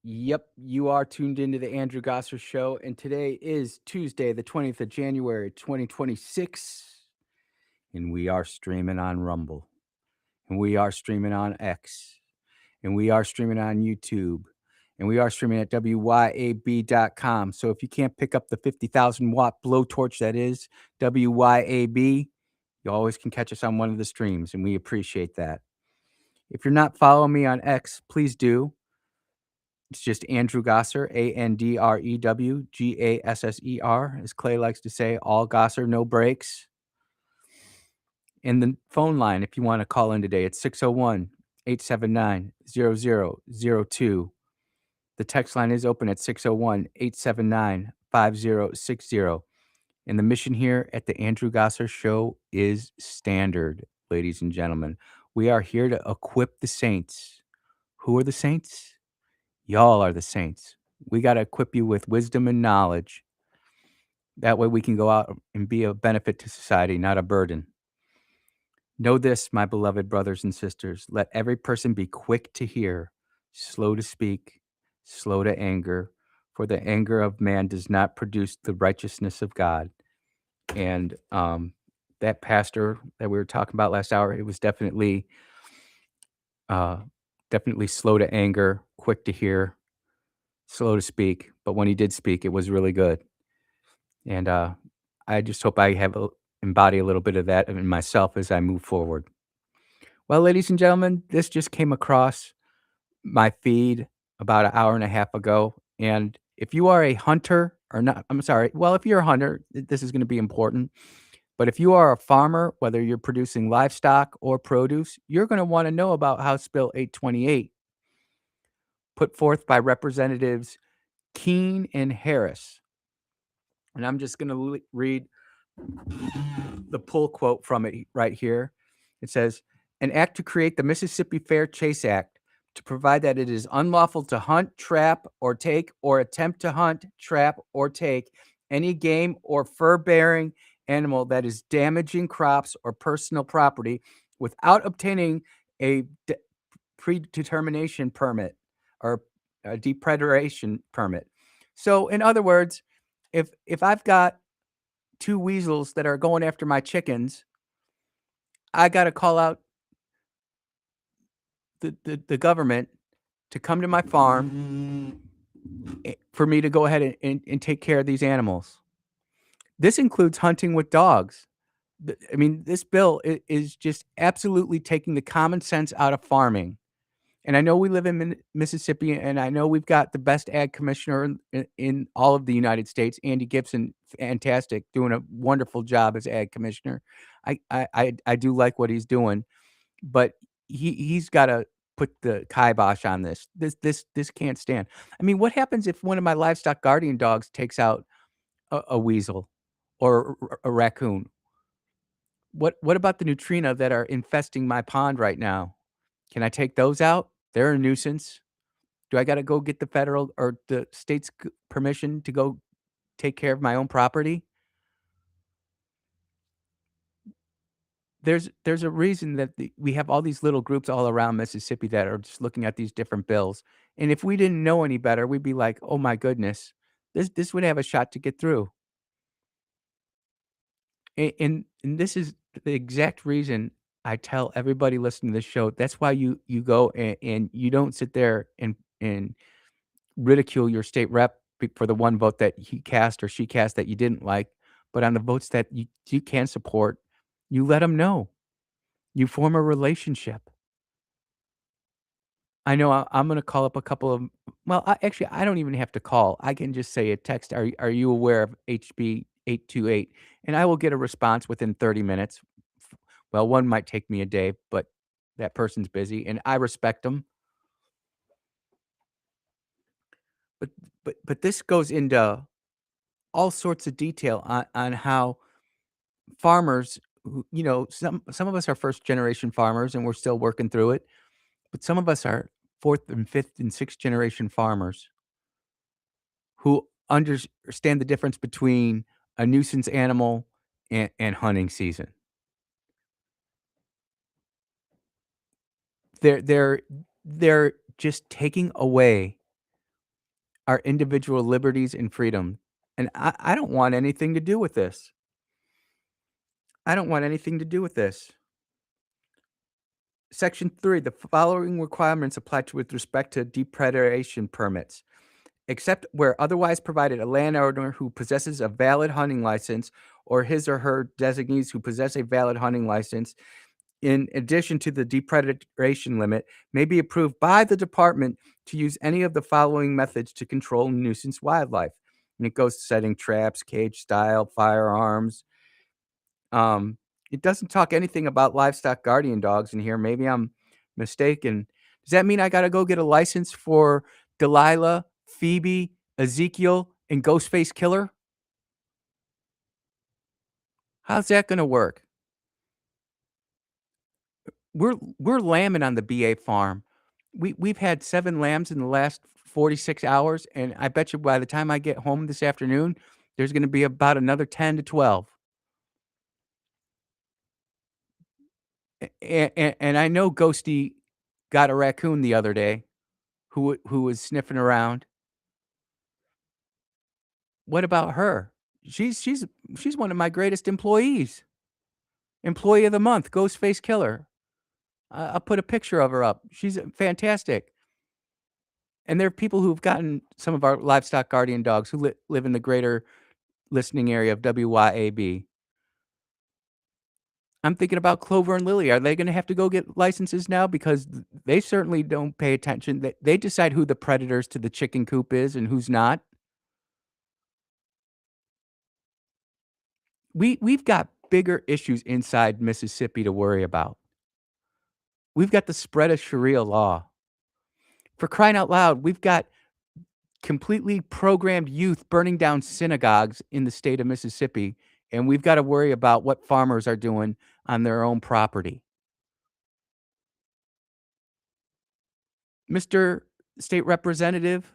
Yep, you are tuned into the Andrew Gosser Show, and today is Tuesday, the 20th of January, 2026, and we are streaming on Rumble, and we are streaming on X, and we are streaming on YouTube, and we are streaming at wyab.com. So if you can't pick up the 50,000 watt blowtorch that is WYAB, you always can catch us on one of the streams, and we appreciate that. If you're not following me on X, please do. It's just Andrew Gosser, AndrewGasser, as Clay likes to say, all Gosser, no breaks. And the phone line, if you want to call in today, it's 601-879-0002. The text line is open at 601-879-5060. And the mission here at the Andrew Gosser Show is standard, ladies and gentlemen. We are here to equip the saints. Who are the saints? Y'all are the saints. We got to equip you with wisdom and knowledge. That way we can go out and be a benefit to society, not a burden. Know this, my beloved brothers and sisters. Let every person be quick to hear, slow to speak, slow to anger, for the anger of man does not produce the righteousness of God. And that pastor that we were talking about last hour, it was definitely slow to anger, quick to hear, slow to speak, but when he did speak, it was really good. And I just hope I embody a little bit of that in myself as I move forward. Well, ladies and gentlemen, this just came across my feed about an hour and a half ago. And if you are a hunter or not, I'm sorry. Well, if you're a hunter, this is going to be important. But if you are a farmer, whether you're producing livestock or produce, you're going to want to know about House Bill 828, put forth by Representatives Keene and Harris. And I'm just going to read the pull quote from it right here. It says, an act to create the Mississippi Fair Chase Act to provide that it is unlawful to hunt, trap, or take, or attempt to hunt, trap, or take any game or fur-bearing animal that is damaging crops or personal property without obtaining a predetermination permit or a depredation permit. So, in other words, if I've got two weasels that are going after my chickens, I got to call out the government to come to my farm for me to go ahead and take care of these animals. This includes hunting with dogs. I mean, this bill is just absolutely taking the common sense out of farming. And I know we live in Mississippi, and I know we've got the best ag commissioner in all of the United States, Andy Gibson, fantastic, doing a wonderful job as ag commissioner. I do like what he's doing, but he's got to put the kibosh on this. This can't stand. I mean, what happens if one of my livestock guardian dogs takes out a weasel or a raccoon? What about the neutrina that are infesting my pond right now? Can I take those out? They're a nuisance. Do I gotta go get the federal or the state's permission to go take care of my own property? There's a reason that we have all these little groups all around Mississippi that are just looking at these different bills, and if we didn't know any better, we'd be like, "Oh my goodness, this would have a shot to get through." And this is the exact reason I tell everybody listening to this show, that's why you go and you don't sit there and ridicule your state rep for the one vote that he cast or she cast that you didn't like, but on the votes that you can support, you let them know. You form a relationship. I know I'm gonna call up a couple of well, I don't even have to call. I can just say a text, "Are you aware of HB 828?" And I will get a response within 30 minutes. Well, one might take me a day, but that person's busy, and I respect them. But but this goes into all sorts of detail on how farmers who, some of us are first generation farmers and we're still working through it, but some of us are fourth and fifth and sixth generation farmers who understand the difference between a nuisance animal and hunting season. They're just taking away our individual liberties and freedom. And I don't want anything to do with this. I don't want anything to do with this. Section 3, the following requirements apply with respect to depredation permits. Except where otherwise provided, a landowner who possesses a valid hunting license or his or her designees who possess a valid hunting license, in addition to the depredation limit, may be approved by the department to use any of the following methods to control nuisance wildlife. And it goes to setting traps, cage style, firearms. It doesn't talk anything about livestock guardian dogs in here. Maybe I'm mistaken. Does that mean I got to go get a license for Delilah, Phoebe, Ezekiel, and Ghostface Killer? How's that going to work? We're lambing on the BA farm. We've had 7 lambs in the last 46 hours, and I bet you by the time I get home this afternoon, there's going to be about another 10 to 12. And I know Ghosty got a raccoon the other day who was sniffing around. What about her? She's one of my greatest employees. Employee of the month, Ghostface Killer. I'll put a picture of her up. She's fantastic. And there are people who've gotten some of our livestock guardian dogs who live in the greater listening area of WYAB. I'm thinking about Clover and Lily. Are they going to have to go get licenses now? Because they certainly don't pay attention. They decide who the predators to the chicken coop is and who's not. We've got bigger issues inside Mississippi to worry about. We've got the spread of Sharia law. For crying out loud, we've got completely programmed youth burning down synagogues in the state of Mississippi, and we've got to worry about what farmers are doing on their own property. Mr. State Representative,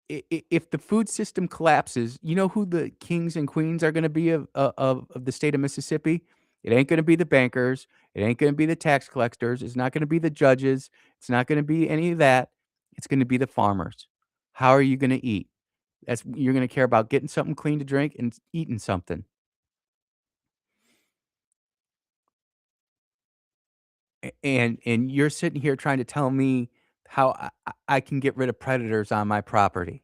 if the food system collapses, you know who the kings and queens are going to be of the state of Mississippi? It ain't going to be the bankers. It ain't going to be the tax collectors. It's not going to be the judges. It's not going to be any of that. It's going to be the farmers. How are you going to eat? You're going to care about getting something clean to drink and eating something. And you're sitting here trying to tell me how I can get rid of predators on my property.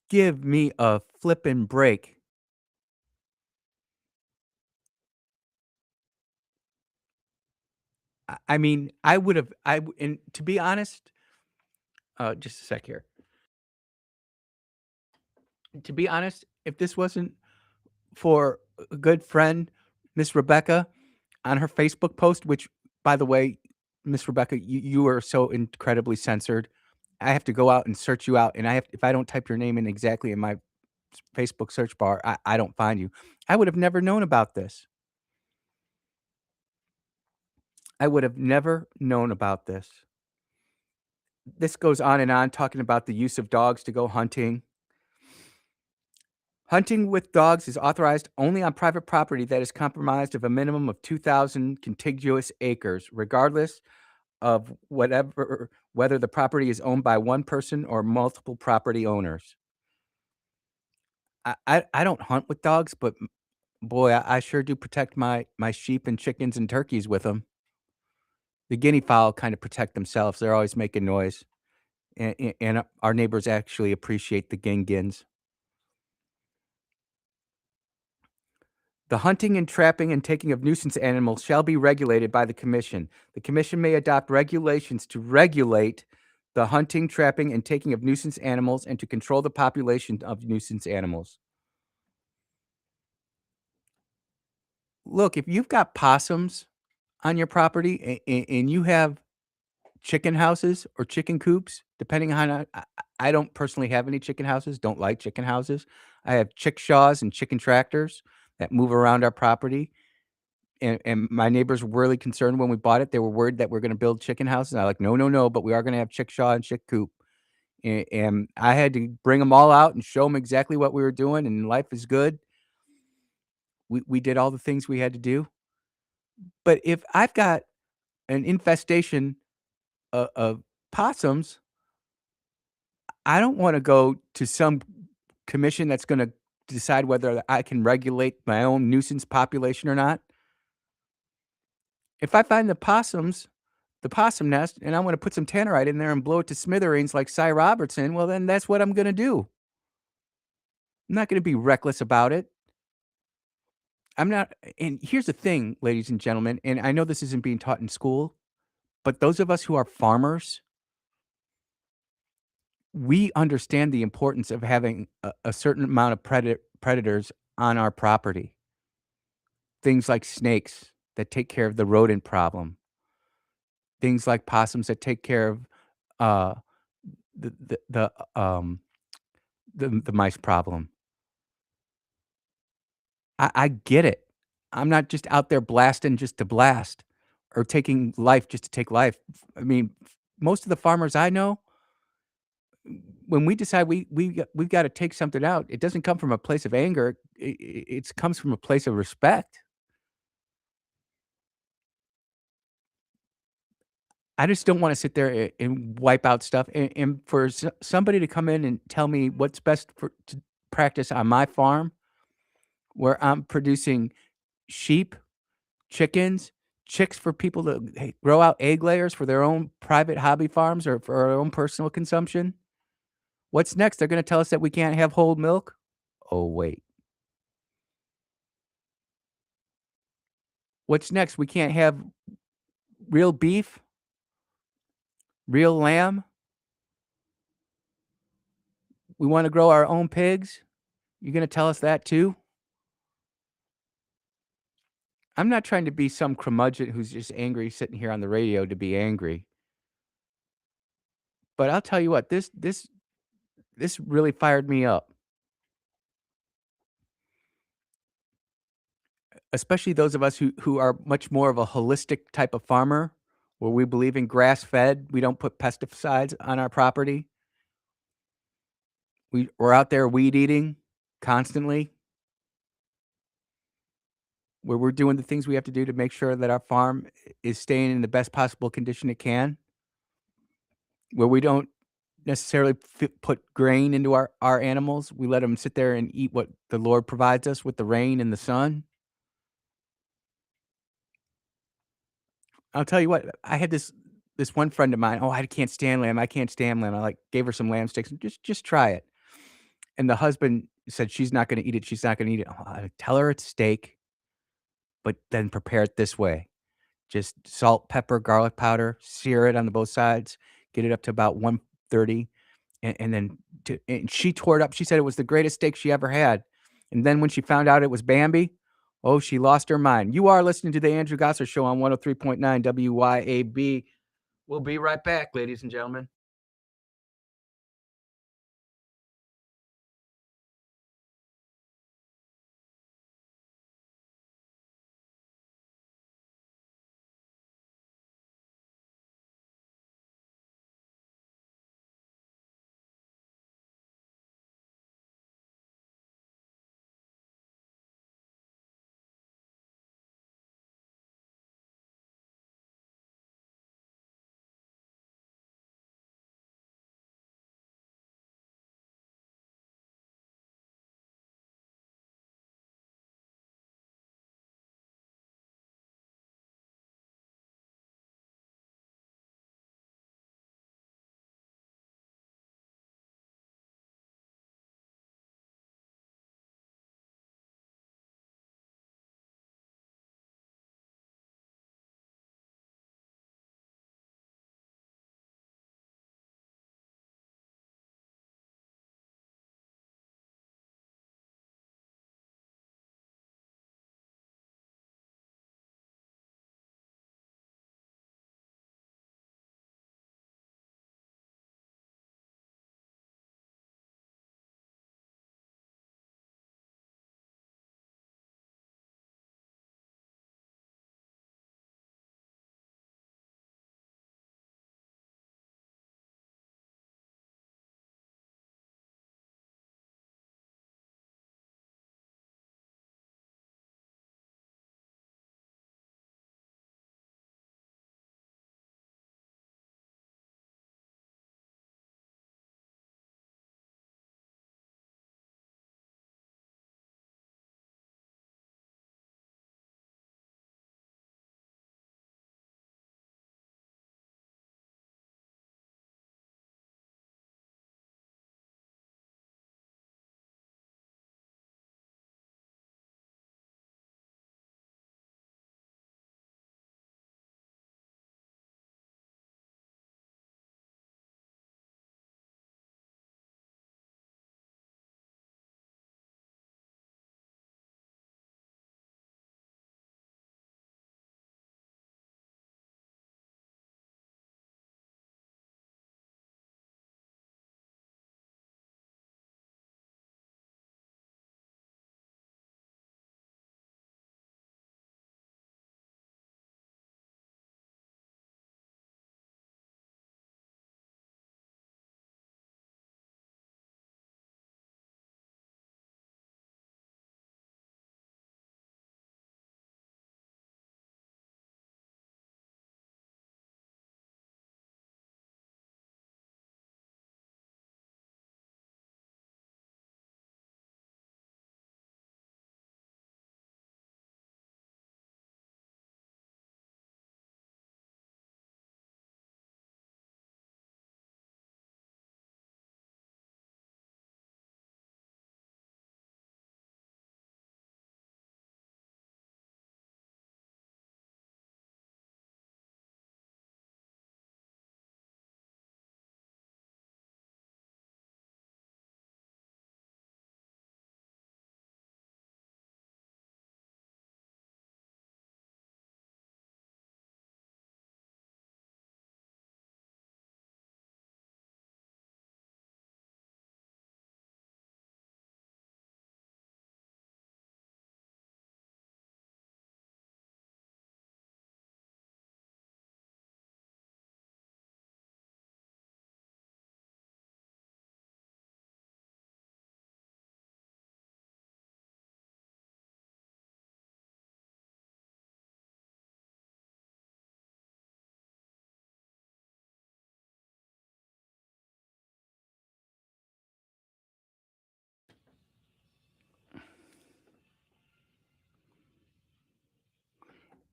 Give me a flippin' break. I mean, and to be honest, just a sec here. To be honest, if this wasn't for a good friend, Miss Rebecca, on her Facebook post, which, by the way, Miss Rebecca, you are so incredibly censored. I have to go out and search you out, and if I don't type your name in exactly in my Facebook search bar, I don't find you. I would have never known about this. I would have never known about this. This goes on and on, talking about the use of dogs to go hunting. Hunting with dogs is authorized only on private property that is comprised of a minimum of 2,000 contiguous acres, regardless of whether the property is owned by one person or multiple property owners. I don't hunt with dogs, but boy, I sure do protect my sheep and chickens and turkeys with them. The guinea fowl kind of protect themselves. They're always making noise, and our neighbors actually appreciate the gin-gins. The hunting and trapping and taking of nuisance animals shall be regulated by the commission. The commission may adopt regulations to regulate the hunting, trapping, and taking of nuisance animals and to control the population of nuisance animals. Look, if you've got possums on your property and you have chicken houses or chicken coops, depending on I don't personally have any chicken houses, don't like chicken houses. I have chickshaws and chicken tractors that move around our property. And my neighbors were really concerned when we bought it. They were worried that we're going to build chicken houses. And I'm like, no, but we are going to have chickshaw and chick coop. And I had to bring them all out and show them exactly what we were doing. And life is good. We did all the things we had to do. But if I've got an infestation of possums, I don't want to go to some commission that's going to decide whether I can regulate my own nuisance population or not. If I find the possum nest, and I want to put some tannerite in there and blow it to smithereens like Cy Robertson, well, then that's what I'm going to do. I'm not going to be reckless about it. I'm not. And here's the thing, ladies and gentlemen, and I know this isn't being taught in school, but those of us who are farmers, we understand the importance of having a certain amount of predators on our property. Things like snakes that take care of the rodent problem. Things like possums that take care of uh, the the the the mice problem. I get it. I'm not just out there blasting just to blast or taking life just to take life. I mean, most of the farmers I know, when we decide we've got to take something out, it doesn't come from a place of anger. It comes from a place of respect. I just don't want to sit there and wipe out stuff. And for somebody to come in and tell me what's best for to practice on my farm, where I'm producing sheep, chickens, chicks for people to grow out egg layers for their own private hobby farms or for our own personal consumption. What's next? They're going to tell us that we can't have whole milk. Oh wait, what's next? We can't have real beef, real lamb. We want to grow our own pigs. You're going to tell us that too? I'm not trying to be some curmudgeon who's just angry sitting here on the radio to be angry. But I'll tell you what, this really fired me up. Especially those of us who are much more of a holistic type of farmer, where we believe in grass-fed, we don't put pesticides on our property. We're out there weed eating constantly, where we're doing the things we have to do to make sure that our farm is staying in the best possible condition it can, where we don't necessarily put grain into our animals. We let them sit there and eat what the Lord provides us with the rain and the sun. I'll tell you what, I had this one friend of mine, "Oh, I can't stand lamb, I can't stand lamb." I, like, gave her some lamb sticks, and "Just try it." And the husband said, "She's not gonna eat it, she's not gonna eat it." Oh, I tell her it's steak, but then prepare it this way. Just salt, pepper, garlic powder, sear it on the both sides, get it up to about 130, and then and she tore it up. She said it was the greatest steak she ever had. And then when she found out it was Bambi, oh, she lost her mind. You are listening to the Andrew Gosser Show on 103.9 WYAB. We'll be right back, ladies and gentlemen.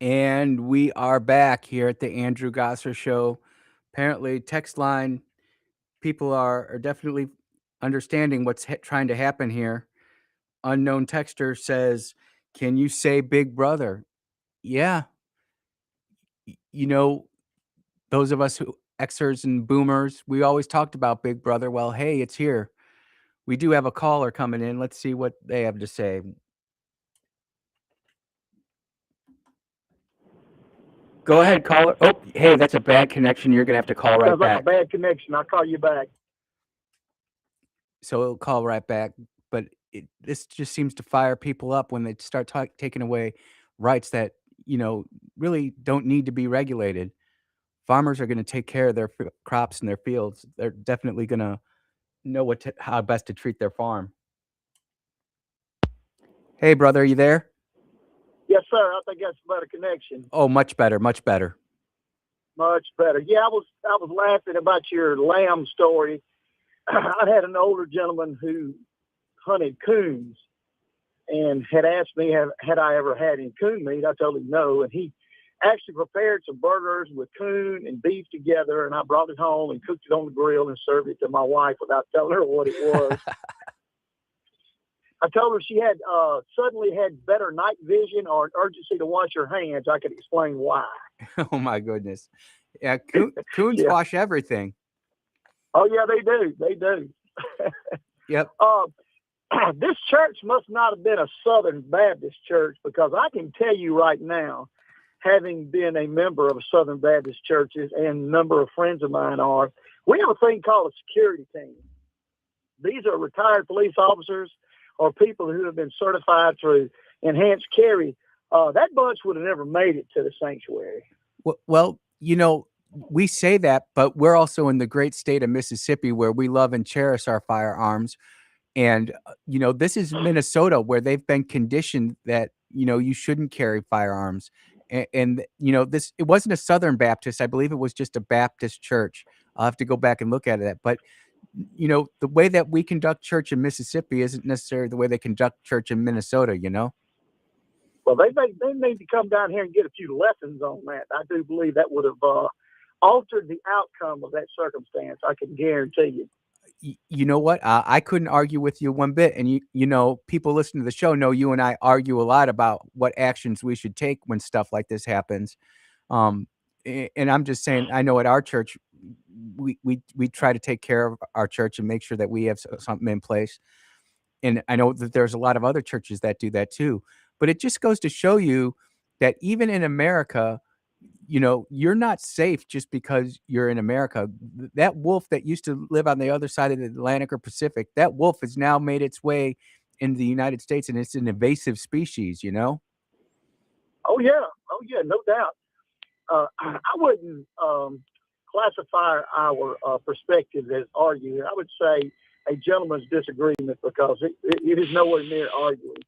And we are back here at the Andrew Gosser Show. Apparently, text line people are definitely understanding what's trying to happen here. Unknown texter says, "Can you say Big Brother?" Yeah, you know, those of us who Xers and Boomers, we always talked about Big Brother. Well, hey, it's here. We do have a caller coming in. Let's see what they have to say. Go ahead, caller. Oh, hey, that's a bad connection. You're gonna have to call right Sounds like back. a bad connection. I'll call you back. So it'll call right back. But this just seems to fire people up when they start taking away rights that really don't need to be regulated. Farmers are going to take care of their crops and their fields. They're definitely going to know how best to treat their farm. Hey, brother, are you there? Yes, sir. I think that's a better connection. Oh, much better, much better. Much better. Yeah, I was laughing about your lamb story. I had an older gentleman who hunted coons and had asked me had I ever had any coon meat. I told him no, and he actually prepared some burgers with coon and beef together, and I brought it home and cooked it on the grill and served it to my wife without telling her what it was. I told her she had suddenly had better night vision or an urgency to wash her hands. I could explain why. Oh my goodness! Yeah, coons Yeah. wash everything. Oh yeah, they do. They do. Yep. This church must not have been a Southern Baptist church, because I can tell you right now, having been a member of Southern Baptist churches, and a number of friends of mine are, we have a thing called a security team. These are retired police officers or people who have been certified through enhanced carry. That bunch would have never made it to the sanctuary. Well, we say that, but we're also in the great state of Mississippi, where we love and cherish our firearms. And, this is Minnesota, where they've been conditioned that, you shouldn't carry firearms. And it wasn't a Southern Baptist. I believe it was just a Baptist church. I'll have to go back and look at it. But, the way that we conduct church in Mississippi isn't necessarily the way they conduct church in Minnesota, Well, they need to come down here and get a few lessons on that. I do believe that would have altered the outcome of that circumstance. I can guarantee you. You know what? I couldn't argue with you one bit. And people listening to the show know you and I argue a lot about what actions we should take when stuff like this happens. And I'm just saying, I know at our church, we try to take care of our church and make sure that we have something in place. And I know that there's a lot of other churches that do that too. But it just goes to show you that even in America, you're not safe just because you're in America. That wolf that used to live on the other side of the Atlantic or Pacific, that wolf has now made its way into the United States, and it's an invasive species, Oh yeah, no doubt. I wouldn't classify our perspective as arguing. I would say a gentleman's disagreement, because it is nowhere near arguing.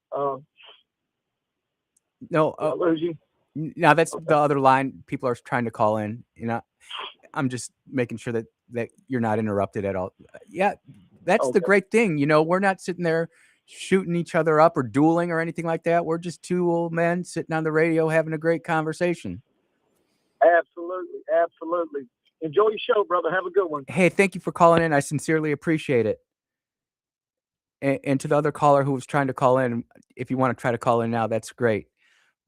No, Lose you? now that's the other line. People are trying to call in. I'm just making sure that you're not interrupted at all. Yeah, that's the great thing. We're not sitting there shooting each other up or dueling or anything like that. We're just two old men sitting on the radio having a great conversation. Absolutely, absolutely. Enjoy your show, brother. Have a good one. Hey, thank you for calling in. I sincerely appreciate it. And to the other caller who was trying to call in, if you want to try to call in now, that's great.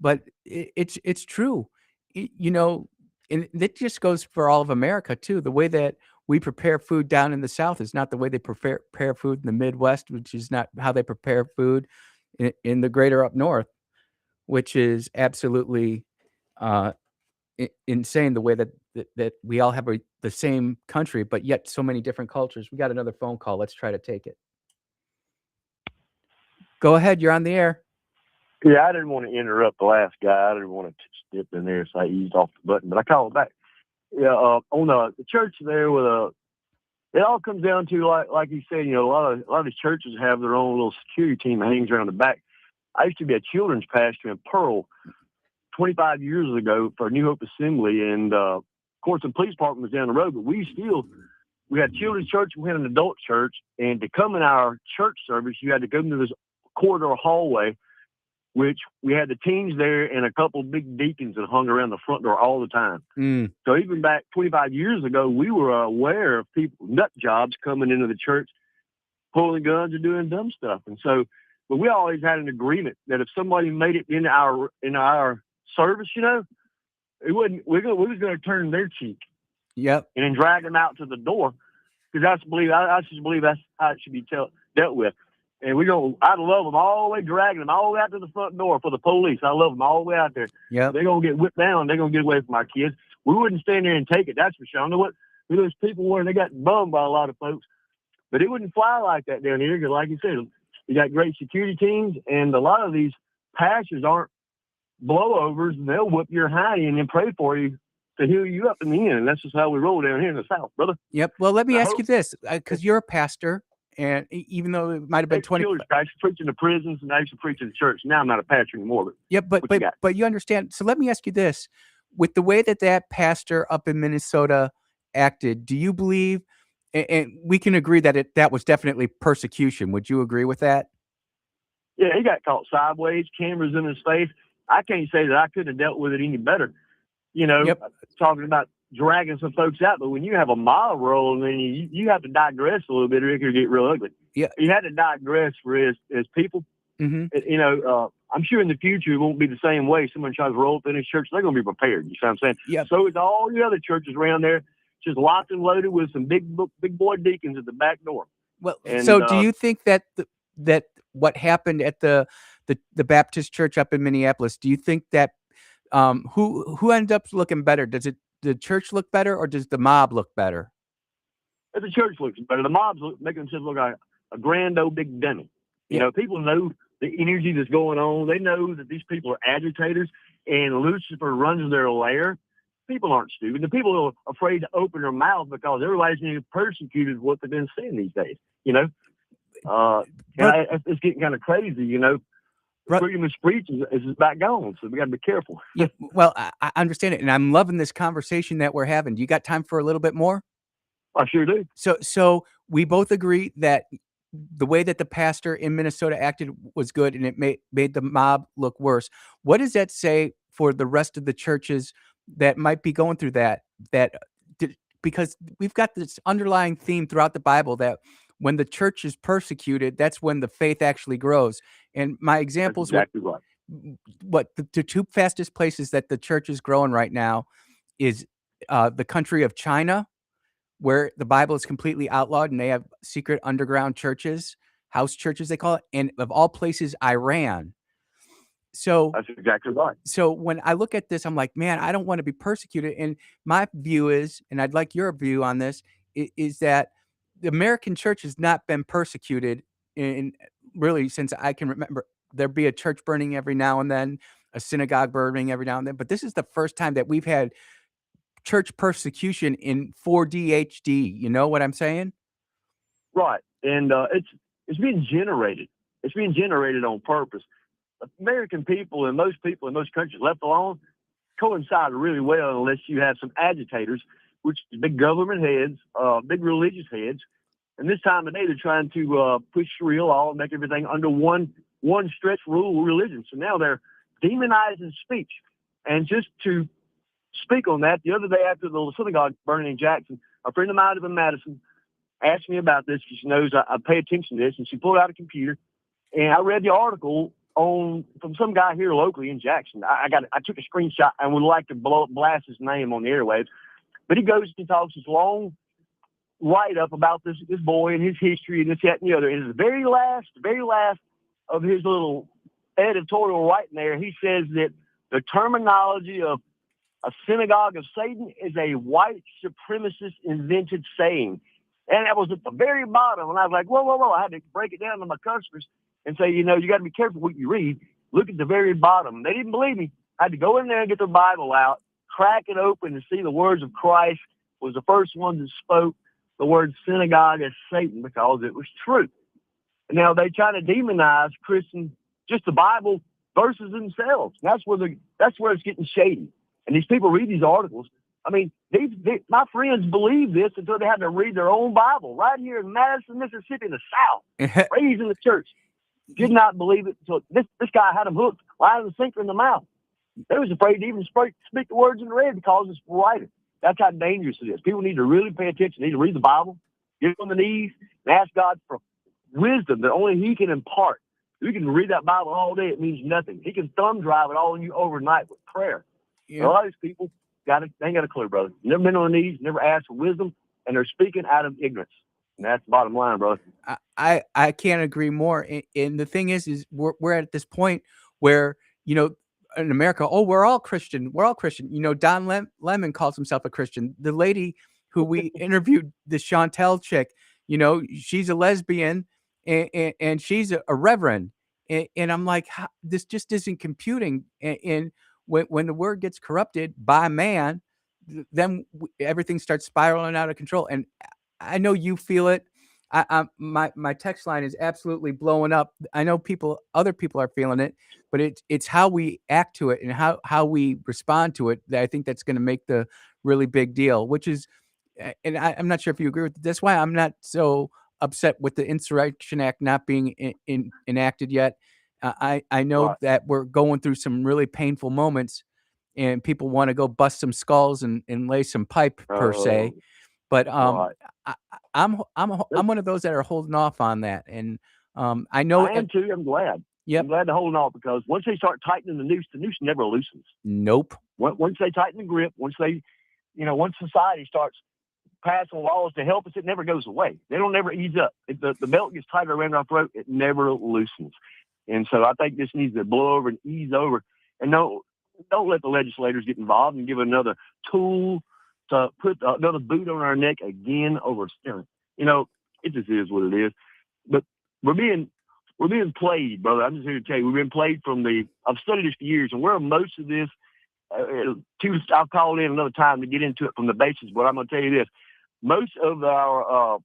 But it's true, and that just goes for all of America too. The way that we prepare food down in the South is not the way they prepare food in the Midwest, which is not how they prepare food in the greater up north, which is absolutely insane. The way that we all have the same country, but yet so many different cultures. We got another phone call. Let's try to take it. Go ahead. You're on the air. Yeah, I didn't want to interrupt the last guy. I didn't want to step in there, so I eased off the button, but I called back. Yeah, on the church there it all comes down to like you said. A lot of the churches have their own little security team that hangs around the back. I used to be a children's pastor in Pearl 25 years ago for New Hope Assembly, and of course the police department was down the road, but we had children's church, we had an adult church, and to come in our church service, you had to go into this corridor hallway. which we had the teens there and a couple big deacons that hung around the front door all the time. Mm. So even back 25 years ago, we were aware of people, nut jobs coming into the church, pulling guns and doing dumb stuff. And so, but we always had an agreement that if somebody made it in our service, you know, it wouldn't. We was going to turn their cheek. Yep. And then drag them out to the door, because I just believe that's how it should be dealt with. And I'd love them all the way, dragging them all the way out to the front door for the police. I love them all the way out there. Yeah. They're gonna get whipped down. They're gonna get away from our kids. We wouldn't stand there and take it. That's for sure. I know who those people were. They got bummed by a lot of folks, but it wouldn't fly like that down here. Because, like you said, you got great security teams, and a lot of these pastors aren't blowovers. And they'll whip your hiney and then pray for you to heal you up in the end. And that's just how we roll down here in the South, brother. Yep. Well, let me ask you this, because you're a pastor, and even though it might have been 20, I used to preach in the prisons, and I used to preach in the church. Now I'm not a pastor anymore. But yeah, but you understand. So let me ask you this: with the way that pastor up in Minnesota acted, do you believe? And we can agree that that was definitely persecution. Would you agree with that? Yeah, he got caught sideways, cameras in his face. I can't say that I could have dealt with it any better. You know, Yep. Talking about dragging some folks out, but when you have a mob roll, then you have to digress a little bit, or it could get real ugly. Yeah, you had to digress for his people. Mm-hmm. You know, I'm sure in the future it won't be the same way. Someone tries to roll up in his church, they're going to be prepared. You see what I'm saying? Yeah. So is all the other churches around there, just locked and loaded with some big boy deacons at the back door. Well, so do you think that that what happened at the Baptist church up in Minneapolis? Do you think that who ended up looking better? Does the church look better, or does the mob look better? The church looks better. The mobs making themselves look like a grand old big dummy. You know, people know the energy that's going on. They know that these people are agitators, and Lucifer runs their lair. People aren't stupid. The people are afraid to open their mouth because everybody's being persecuted what they've been saying these days. You know, it's getting kind of crazy. You know, freedom of speech is back gone, so we got to be careful. Yeah, well, I understand it, and I'm loving this conversation that we're having. Do you got time for a little bit more? I sure do. So we both agree that the way that the pastor in Minnesota acted was good, and it made the mob look worse. What does that say for the rest of the churches that might be going through that? Because we've got this underlying theme throughout the Bible that when the church is persecuted, that's when the faith actually grows. And my examples, that's exactly right. What the two fastest places that the church is growing right now is the country of China, where the Bible is completely outlawed and they have secret underground churches, house churches they call it, and of all places, Iran. So that's exactly right. So when I look at this, I'm like, man, I don't want to be persecuted. And my view is, and I'd like your view on this, is that the American church has not been persecuted in really since I can remember. There'd be a church burning every now and then, a synagogue burning every now and then, but this is the first time that we've had church persecution in 4D HD. You know what I'm saying? Right. And it's being generated. It's being generated on purpose. American people and most people in most countries left alone coincide really well unless you have some agitators, which are big government heads, big religious heads. And this time of day, they're trying to push Sharia law and make everything under one stretch rule religion. So now they're demonizing speech. And just to speak on that, the other day after the synagogue burning in Jackson, a friend of mine up in Madison asked me about this because she knows I pay attention to this, and she pulled out a computer, and I read the article from some guy here locally in Jackson. I took a screenshot and would like to blast his name on the airwaves, but he goes and talks this long write up about this boy and his history and this, that, and the other. And the very last of his little editorial writing there, he says that the terminology of a synagogue of Satan is a white supremacist invented saying. And that was at the very bottom. And I was like, whoa. I had to break it down to my customers and say, you got to be careful what you read. Look at the very bottom. They didn't believe me. I had to go in there and get their Bible out, crack it open and see the words of Christ was the first one that spoke the word synagogue as Satan because it was true. And now they try to demonize Christians, just the Bible verses themselves. That's where it's getting shady. And these people read these articles. I mean, my friends believe this until they have to read their own Bible right here in Madison, Mississippi, in the South, raised in the church. Did not believe it. So this guy had them hooked, line and sinker in the mouth. They was afraid to even speak the words in the red because it's writing. That's how dangerous it is. People need to really pay attention. They need to read the Bible, get on the knees, and ask God for wisdom that only He can impart. You can read that Bible all day; it means nothing. He can thumb drive it all on you overnight with prayer. Yeah. A lot of these people they ain't got a clue, brother. Never been on the knees, never asked for wisdom, and they're speaking out of ignorance. And that's the bottom line, brother. I can't agree more. And the thing is we're at this point where, you know, in America, oh, we're all Christian. We're all Christian. You know, Don Lemon calls himself a Christian. The lady who we interviewed, the Chantel chick, you know, she's a lesbian and she's a reverend. And I'm like, this just isn't computing. And when the word gets corrupted by man, then everything starts spiraling out of control. And I know you feel it. My text line is absolutely blowing up. I know other people are feeling it, but it's how we act to it and how we respond to it that I think that's going to make the really big deal. Which is, and I'm not sure if you agree with. That's why I'm not so upset with the Insurrection Act not being enacted yet. I know Right. that we're going through some really painful moments, and people want to go bust some skulls and lay some pipe per se. But Right. I'm one of those that are holding off on that, and I know. I am too. I'm glad. Yep. I'm glad to hold on because once they start tightening the noose never loosens. Nope. Once they tighten the grip, once society starts passing laws to help us, it never goes away. They don't never ease up. If the belt gets tighter around our throat, it never loosens. And so I think this needs to blow over and ease over. And don't let the legislators get involved and give another tool to put another boot on our neck again over steering. You know, it just is what it is. But we're being played, brother. I'm just here to tell you, we've been played I've studied this for years, and where most of this, I'll call in another time to get into it from the basics, but I'm going to tell you this. Most of our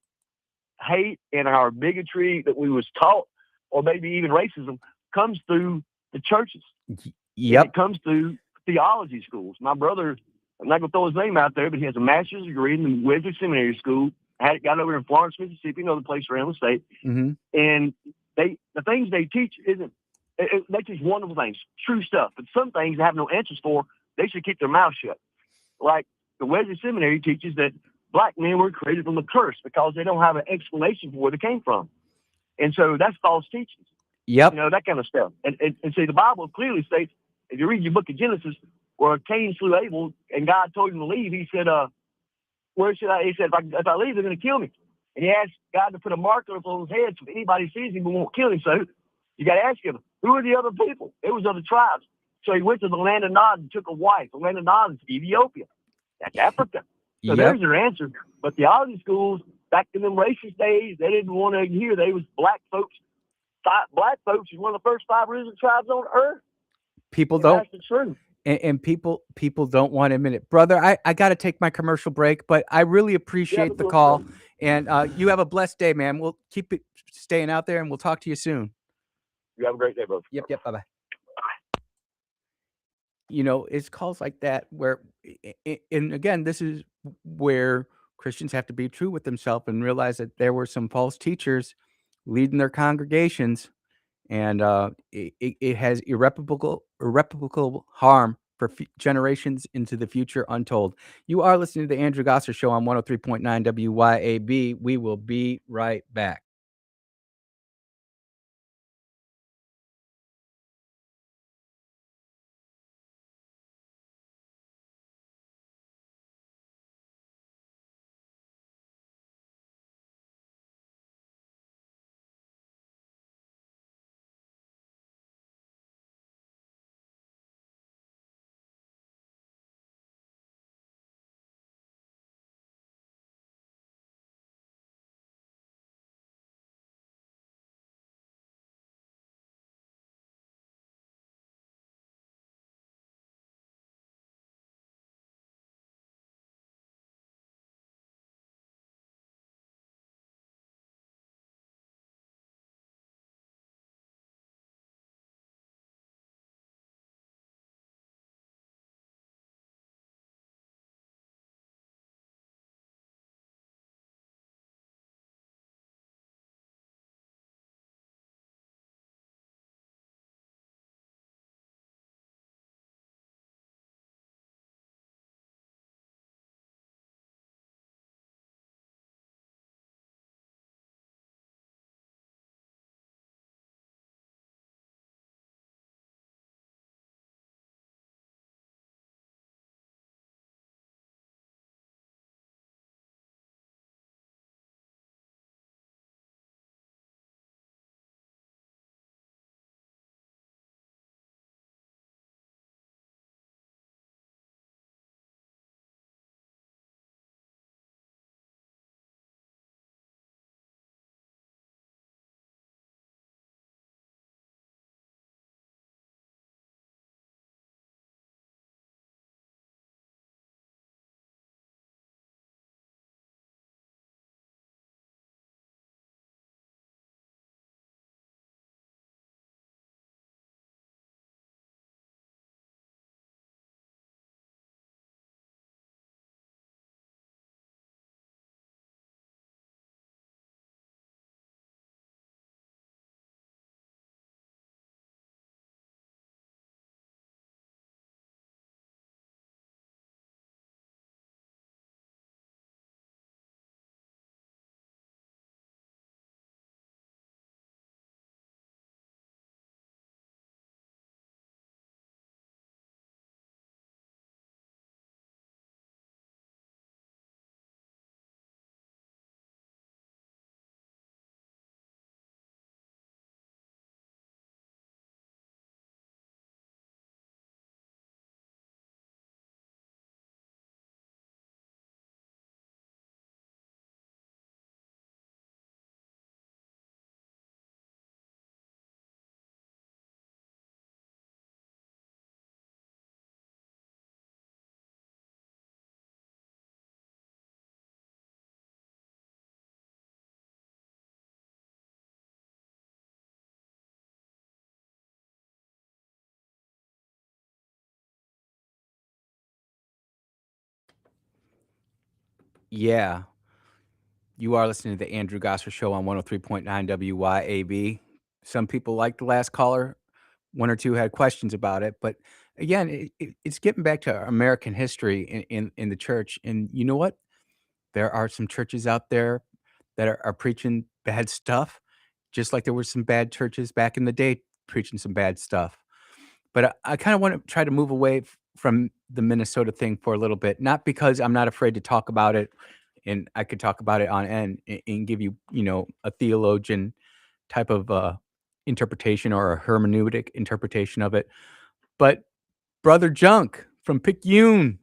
hate and our bigotry that we was taught, or maybe even racism, comes through the churches. Yep. And it comes through theology schools. My brother, I'm not going to throw his name out there, but he has a master's degree in the Wesley Seminary School. Got over in Florence, Mississippi, another place around the state. Mm-hmm. And the things they teach they teach wonderful things, true stuff. But some things they have no answers for. They should keep their mouth shut. Like the Wesley Seminary teaches that black men were created from a curse because they don't have an explanation for where they came from. And so that's false teachings. Yep. You know, that kind of stuff. And see, the Bible clearly states, if you read your book of Genesis, where Cain slew Abel and God told him to leave, he said, where should I? He said, if I leave, they're going to kill me. And he asked God to put a marker on his head so if anybody sees him, he won't kill him. So you got to ask him, who are the other people? It was other tribes. So he went to the land of Nod and took a wife. The land of Nod is Ethiopia. That's Africa. So there's your answer. But theology schools, back in them racist days, they didn't want to hear they was black folks. Black folks is one of the first 5 original tribes on earth. People don't. That's the truth. And people don't want to admit it. Brother, I got to take my commercial break, but I really appreciate the call. And you have a blessed day, man. We'll keep it staying out there, and we'll talk to you soon. You have a great day, brother. Yep. Bye-bye. You know, it's calls like that where, and again, this is where Christians have to be true with themselves and realize that there were some false teachers leading their congregations, and it has irreparable harm for generations into the future untold. You are listening to the Andrew Gosser Show on 103.9 WYAB. We will be right back. Yeah. You are listening to the Andrew Gosser Show on 103.9 WYAB. Some people like the last caller. One or two had questions about it. But again, it's getting back to American history in the church. And you know what? There are some churches out there that are preaching bad stuff, just like there were some bad churches back in the day preaching some bad stuff. But I kind of want to try to move away from the Minnesota thing for a little bit, not because I'm not afraid to talk about it, and I could talk about it on end and give you, a theologian type of interpretation or a hermeneutic interpretation of it. But Brother Junk from Picayune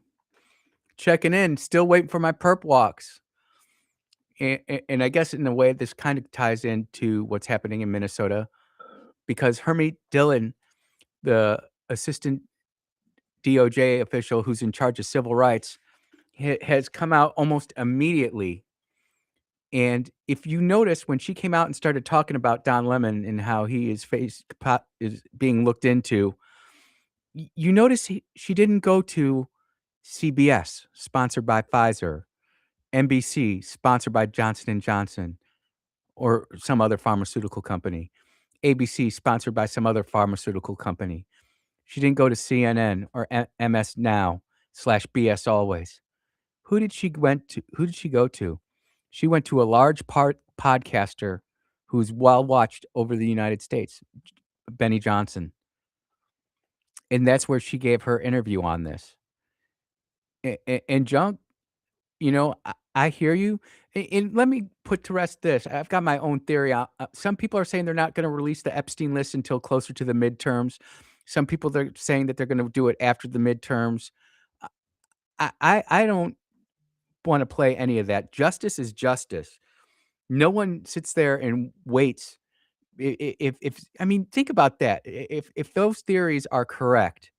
checking in, still waiting for my perp walks. And I guess in a way, this kind of ties into what's happening in Minnesota because Hermie Dillon, the assistant DOJ official who's in charge of civil rights, has come out almost immediately. And if you notice, when she came out and started talking about Don Lemon and how he is being looked into, you notice she didn't go to CBS, sponsored by Pfizer, NBC, sponsored by Johnson & Johnson, or some other pharmaceutical company, ABC, sponsored by some other pharmaceutical company. She didn't go to CNN or MS Now /BS Always. Who did she go to? She went to a large podcaster who's well watched over the United States, Benny Johnson. And that's where she gave her interview on this. And Junk, I hear you. And let me put to rest this. I've got my own theory. Some people are saying they're not going to release the Epstein list until closer to the midterms. Some people are saying that they're going to do it after the midterms. I don't want to play any of that. Justice is justice. No one sits there and waits. If I mean, think about that. If those theories are correct,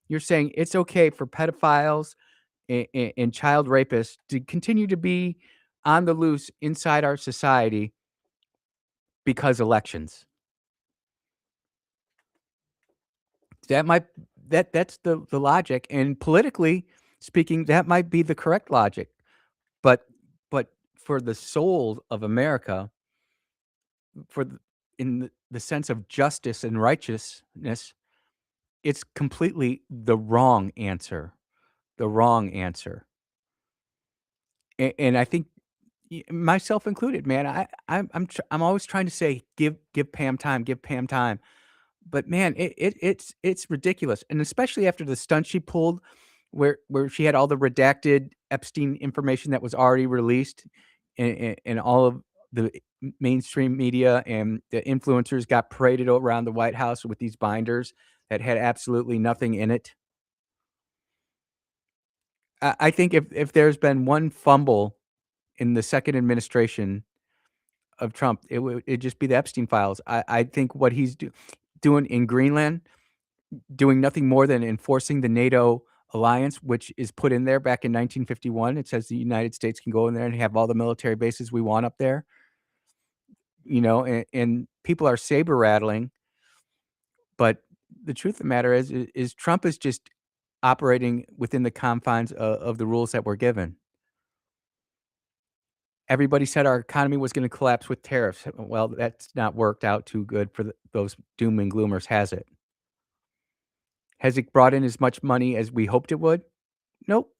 you're saying it's okay for pedophiles and child rapists to continue to be on the loose inside our society because elections. That's the logic, and politically speaking, that might be the correct logic. But for the soul of America, in the sense of justice and righteousness, it's completely the wrong answer. The wrong answer. And I think myself included, man, I'm always trying to say, give Pam time, give Pam time. But man, it's ridiculous. And especially after the stunt she pulled where she had all the redacted Epstein information that was already released and all of the mainstream media and the influencers got paraded around the White House with these binders that had absolutely nothing in it. I think if there's been one fumble in the second administration of Trump, it'd just be the Epstein files. I think what he's doing in Greenland, doing nothing more than enforcing the NATO alliance, which is put in there back in 1951. It says the United States can go in there and have all the military bases we want up there. And people are saber rattling. But the truth of the matter is Trump is just operating within the confines of the rules that were given. Everybody said our economy was going to collapse with tariffs. Well, that's not worked out too good for those doom and gloomers, has it? Has it brought in as much money as we hoped it would? Nope.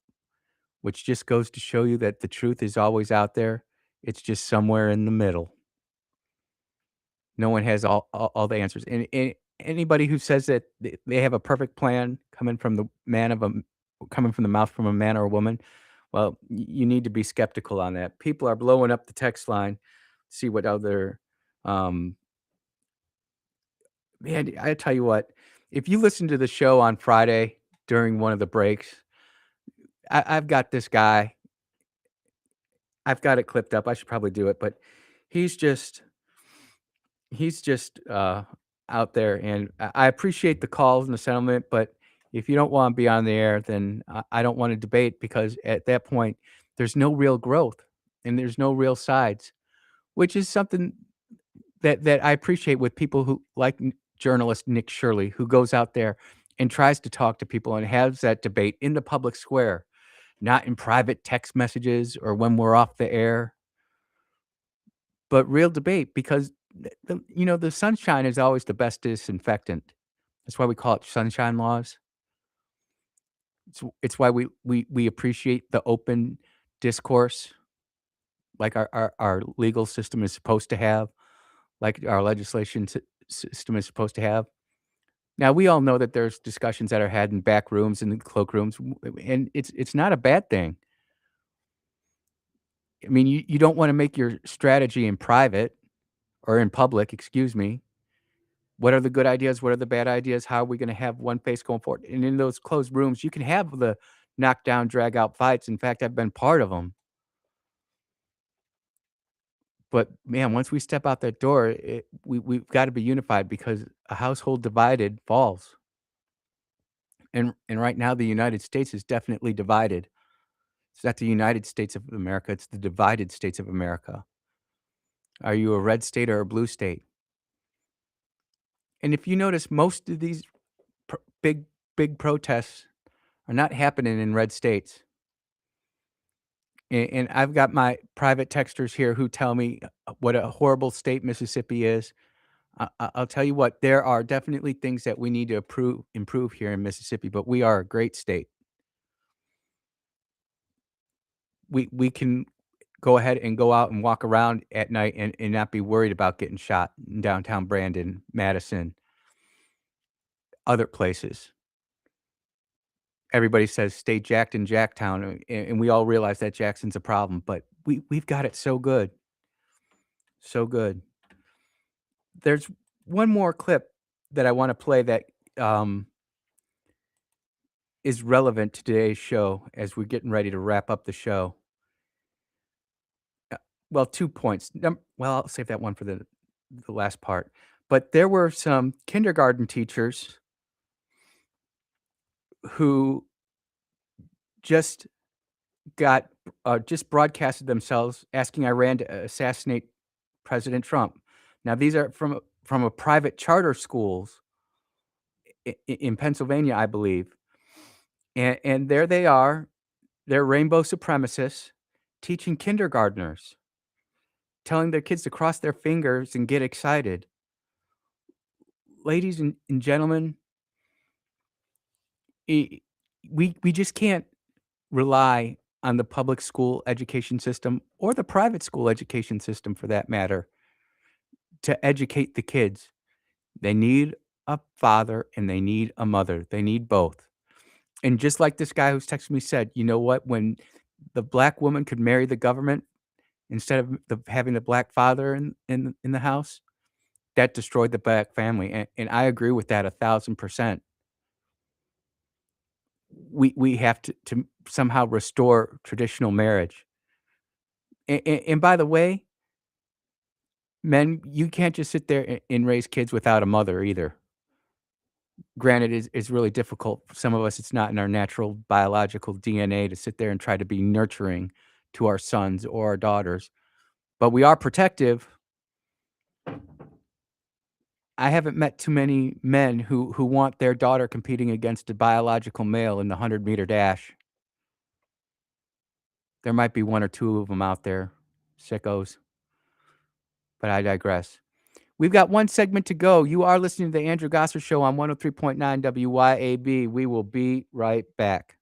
Which just goes to show you that the truth is always out there. It's just somewhere in the middle. No one has all the answers. And anybody who says that they have a perfect plan coming from the mouth from a man or a woman, well, you need to be skeptical on that. People are blowing up the text line, see what other man, I tell you what, if you listen to the show on Friday during one of the breaks, I've got this guy. I've got it clipped up. I should probably do it, but he's just out there, and I appreciate the calls and the settlement, but if you don't want to be on the air, then I don't want to debate because at that point, there's no real growth and there's no real sides, which is something that I appreciate with people who like journalist Nick Shirley, who goes out there and tries to talk to people and has that debate in the public square, not in private text messages or when we're off the air, but real debate because the sunshine is always the best disinfectant. That's why we call it sunshine laws. It's why we appreciate the open discourse like our legal system is supposed to have, like our legislation system is supposed to have. Now, we all know that there's discussions that are had in back rooms and in cloakrooms, and it's not a bad thing. I mean, you don't wanna make your strategy in private or in public, excuse me. What are the good ideas? What are the bad ideas? How are we gonna have one face going forward? And in those closed rooms, you can have the knockdown, drag out fights. In fact, I've been part of them. But, man, once we step out that door, we've gotta be unified because a household divided falls. And right now, the United States is definitely divided. It's not the United States of America, it's the divided states of America. Are you a red state or a blue state? And if you notice, most of these big protests are not happening in red states. And I've got my private texters here who tell me what a horrible state Mississippi is. I'll tell you what, there are definitely things that we need to improve here in Mississippi, but we are a great state. We can go ahead and go out and walk around at night and not be worried about getting shot in downtown Brandon, Madison, other places. Everybody says stay jacked in Jacktown, and we all realize that Jackson's a problem, but we've got it so good. So good. There's one more clip that I wanna play that, um, is relevant to today's show as we're getting ready to wrap up the show. Well, 2 points. I'll save that one for the last part. But there were some kindergarten teachers who just got just broadcasted themselves asking Iran to assassinate President Trump. Now, these are from a private charter schools in Pennsylvania, I believe. And there they are, they're rainbow supremacists teaching kindergartners, telling their kids to cross their fingers and get excited. Ladies and gentlemen, I we just can't rely on the public school education system or the private school education system for that matter to educate the kids. They need a father and they need a mother. They need both. And just like this guy who's texted me said, you know what? When the black woman could marry the government instead of having the black father in the house, that destroyed the black family. And I agree with that 1,000%. We have to somehow restore traditional marriage. And by the way, men, you can't just sit there and raise kids without a mother either. Granted, it's really difficult. For some of us, it's not in our natural biological DNA to sit there and try to be nurturing to our sons or our daughters, but we are protective. I haven't met too many men who want their daughter competing against a biological male in the 100-meter dash. There might be 1 or 2 of them out there, sickos, but I digress. We've got 1 segment to go. You are listening to the Andrew Gosser Show on 103.9 WYAB. We will be right back.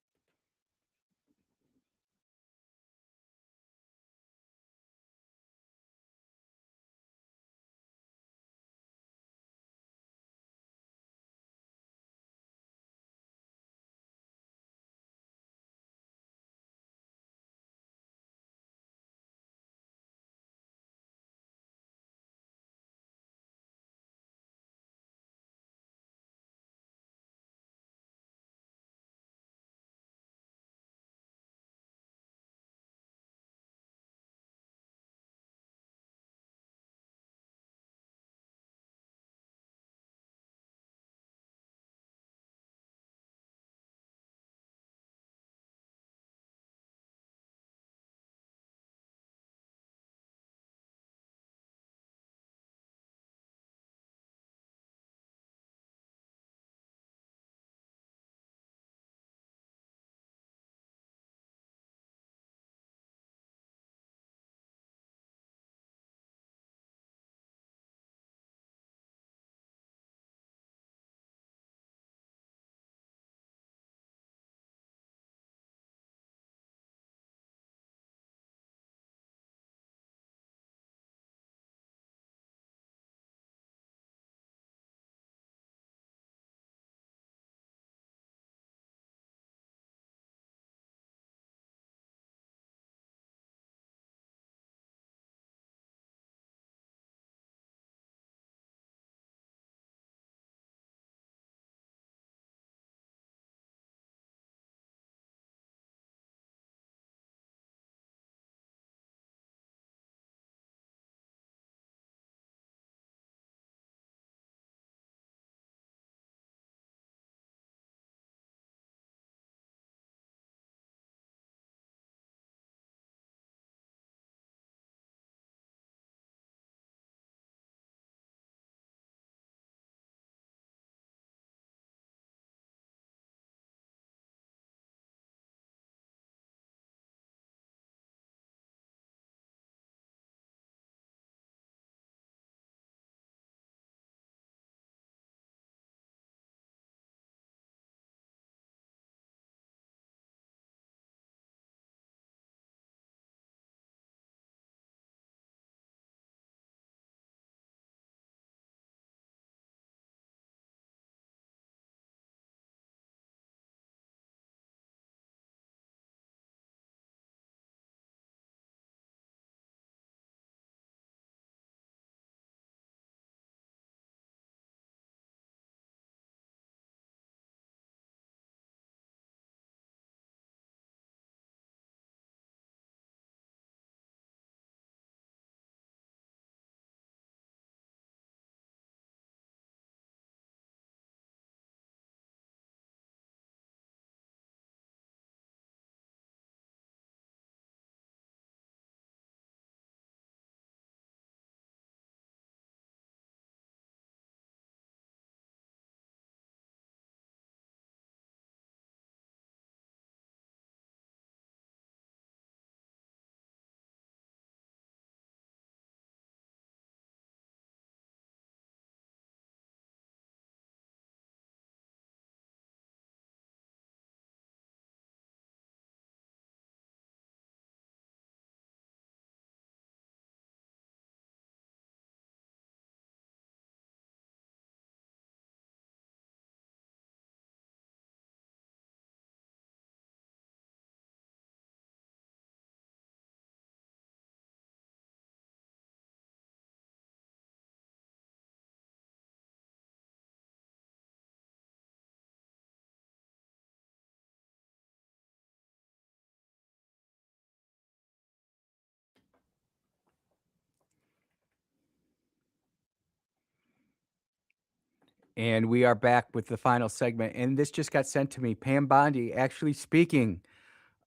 And we are back with the final segment. And this just got sent to me. Pam Bondi actually speaking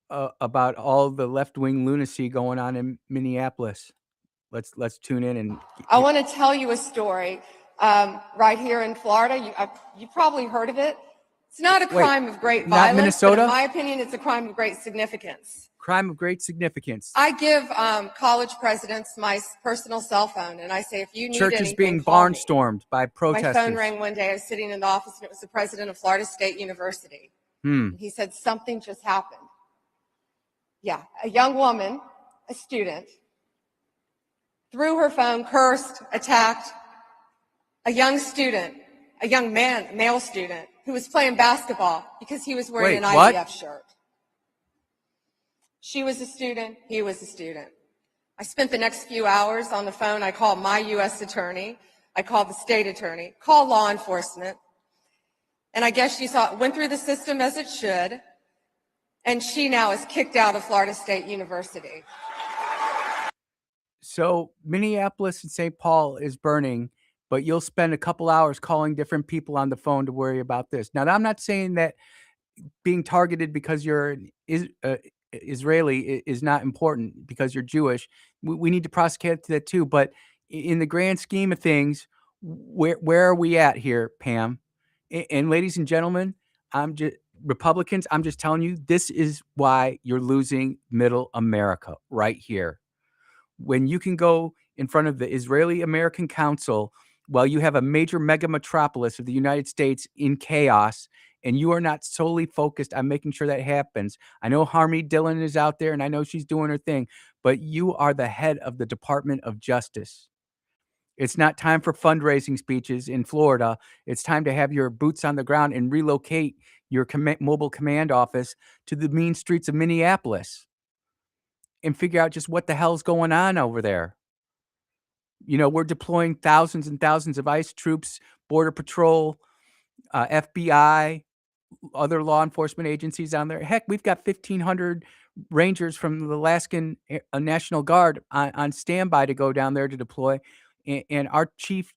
about all the left-wing lunacy going on in Minneapolis. Let's tune in and. I want to tell you a story right here in Florida. You probably heard of it. It's not a crime of great not violence, Minnesota? but in my opinion, it's a crime of great significance. Crime of great significance. I give college presidents my personal cell phone, and I say, if you need Churches anything, being call me. barnstormed by protesters. My phone rang one day. I was sitting in the office, and it was the president of Florida State University. And he said, something just happened. Yeah, a young woman, a student, threw her phone, cursed, attacked a young student, a young man, male student, who was playing basketball because he was wearing an IVF shirt. She was a student, he was a student. I spent the next few hours on the phone. I called my U.S. attorney. I called the state attorney, called law enforcement. And I guess she saw it went through the system as it should. And she now is kicked out of Florida State University. So Minneapolis and St. Paul is burning, but you'll spend a couple hours calling different people on the phone to worry about this. Now, I'm not saying that being targeted because you're an Israeli is not important because you're Jewish. We need to prosecute that too. But in the grand scheme of things, where are we at here, Pam? And ladies and gentlemen, Republicans, I'm just telling you, this is why you're losing middle America right here. When you can go in front of the Israeli American Council while you have a major mega metropolis of the United States in chaos, and you are not solely focused on making sure that happens. I know Harmeet Dillon is out there, and I know she's doing her thing, but you are the head of the Department of Justice. It's not time for fundraising speeches in Florida. It's time to have your boots on the ground and relocate your mobile command office to the mean streets of Minneapolis and figure out just what the hell's going on over there. You know, we're deploying thousands and thousands of ICE troops, Border Patrol, FBI, other law enforcement agencies on there. Heck, we've got 1,500 Rangers from the Alaskan National Guard on standby to go down there to deploy. And our chief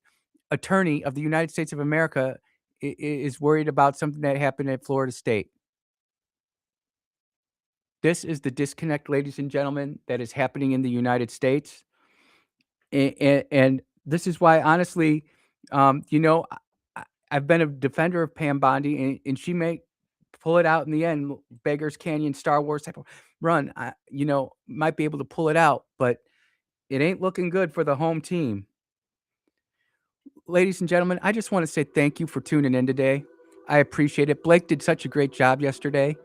attorney of the United States of America is worried about something that happened at Florida State. This is the disconnect, ladies and gentlemen, that is happening in the United States. And this is why, honestly, you know, I've been a defender of Pam Bondi, and she may pull it out in the end. Beggars Canyon, Star Wars type of run, you know, might be able to pull it out, but it ain't looking good for the home team. Ladies and gentlemen, I just want to say thank you for tuning in today. I appreciate it. Blake did such a great job yesterday.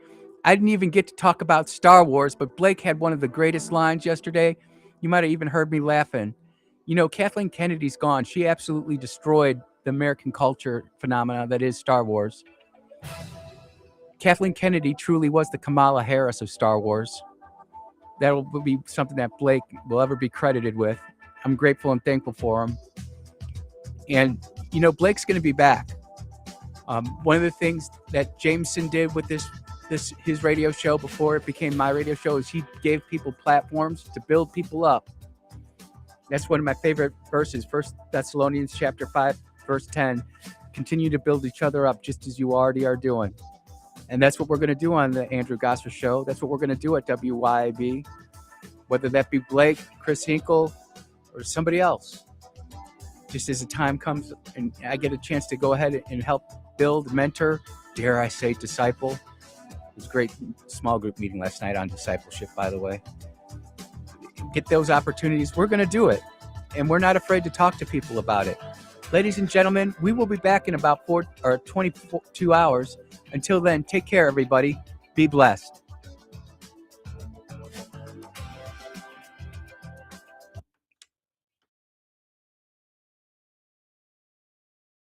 I didn't even get to talk about Star Wars, but Blake had one of the greatest lines yesterday. You might have even heard me laughing. You know, Kathleen Kennedy's gone. She absolutely destroyed the American culture phenomena that is Star Wars. Kathleen Kennedy truly was the Kamala Harris of Star Wars. That will be something that Blake will ever be credited with. I'm grateful and thankful for him. And, you know, Blake's going to be back. One of the things that Jameson did with his radio show before it became my radio show is he gave people platforms to build people up. That's one of my favorite verses, 1 Thessalonians chapter 5, verse 10. Continue to build each other up just as you already are doing. And that's what we're going to do on the Andrew Gosser Show. That's what we're going to do at WYAB, whether that be Blake, Chris Hinkle, or somebody else. Just as the time comes and I get a chance to go ahead and help build, mentor, dare I say, disciple. It was a great small group meeting last night on discipleship, by the way. Get those opportunities. We're going to do it. And we're not afraid to talk to people about it. Ladies and gentlemen, we will be back in about 22 hours. Until then, take care, everybody. Be blessed.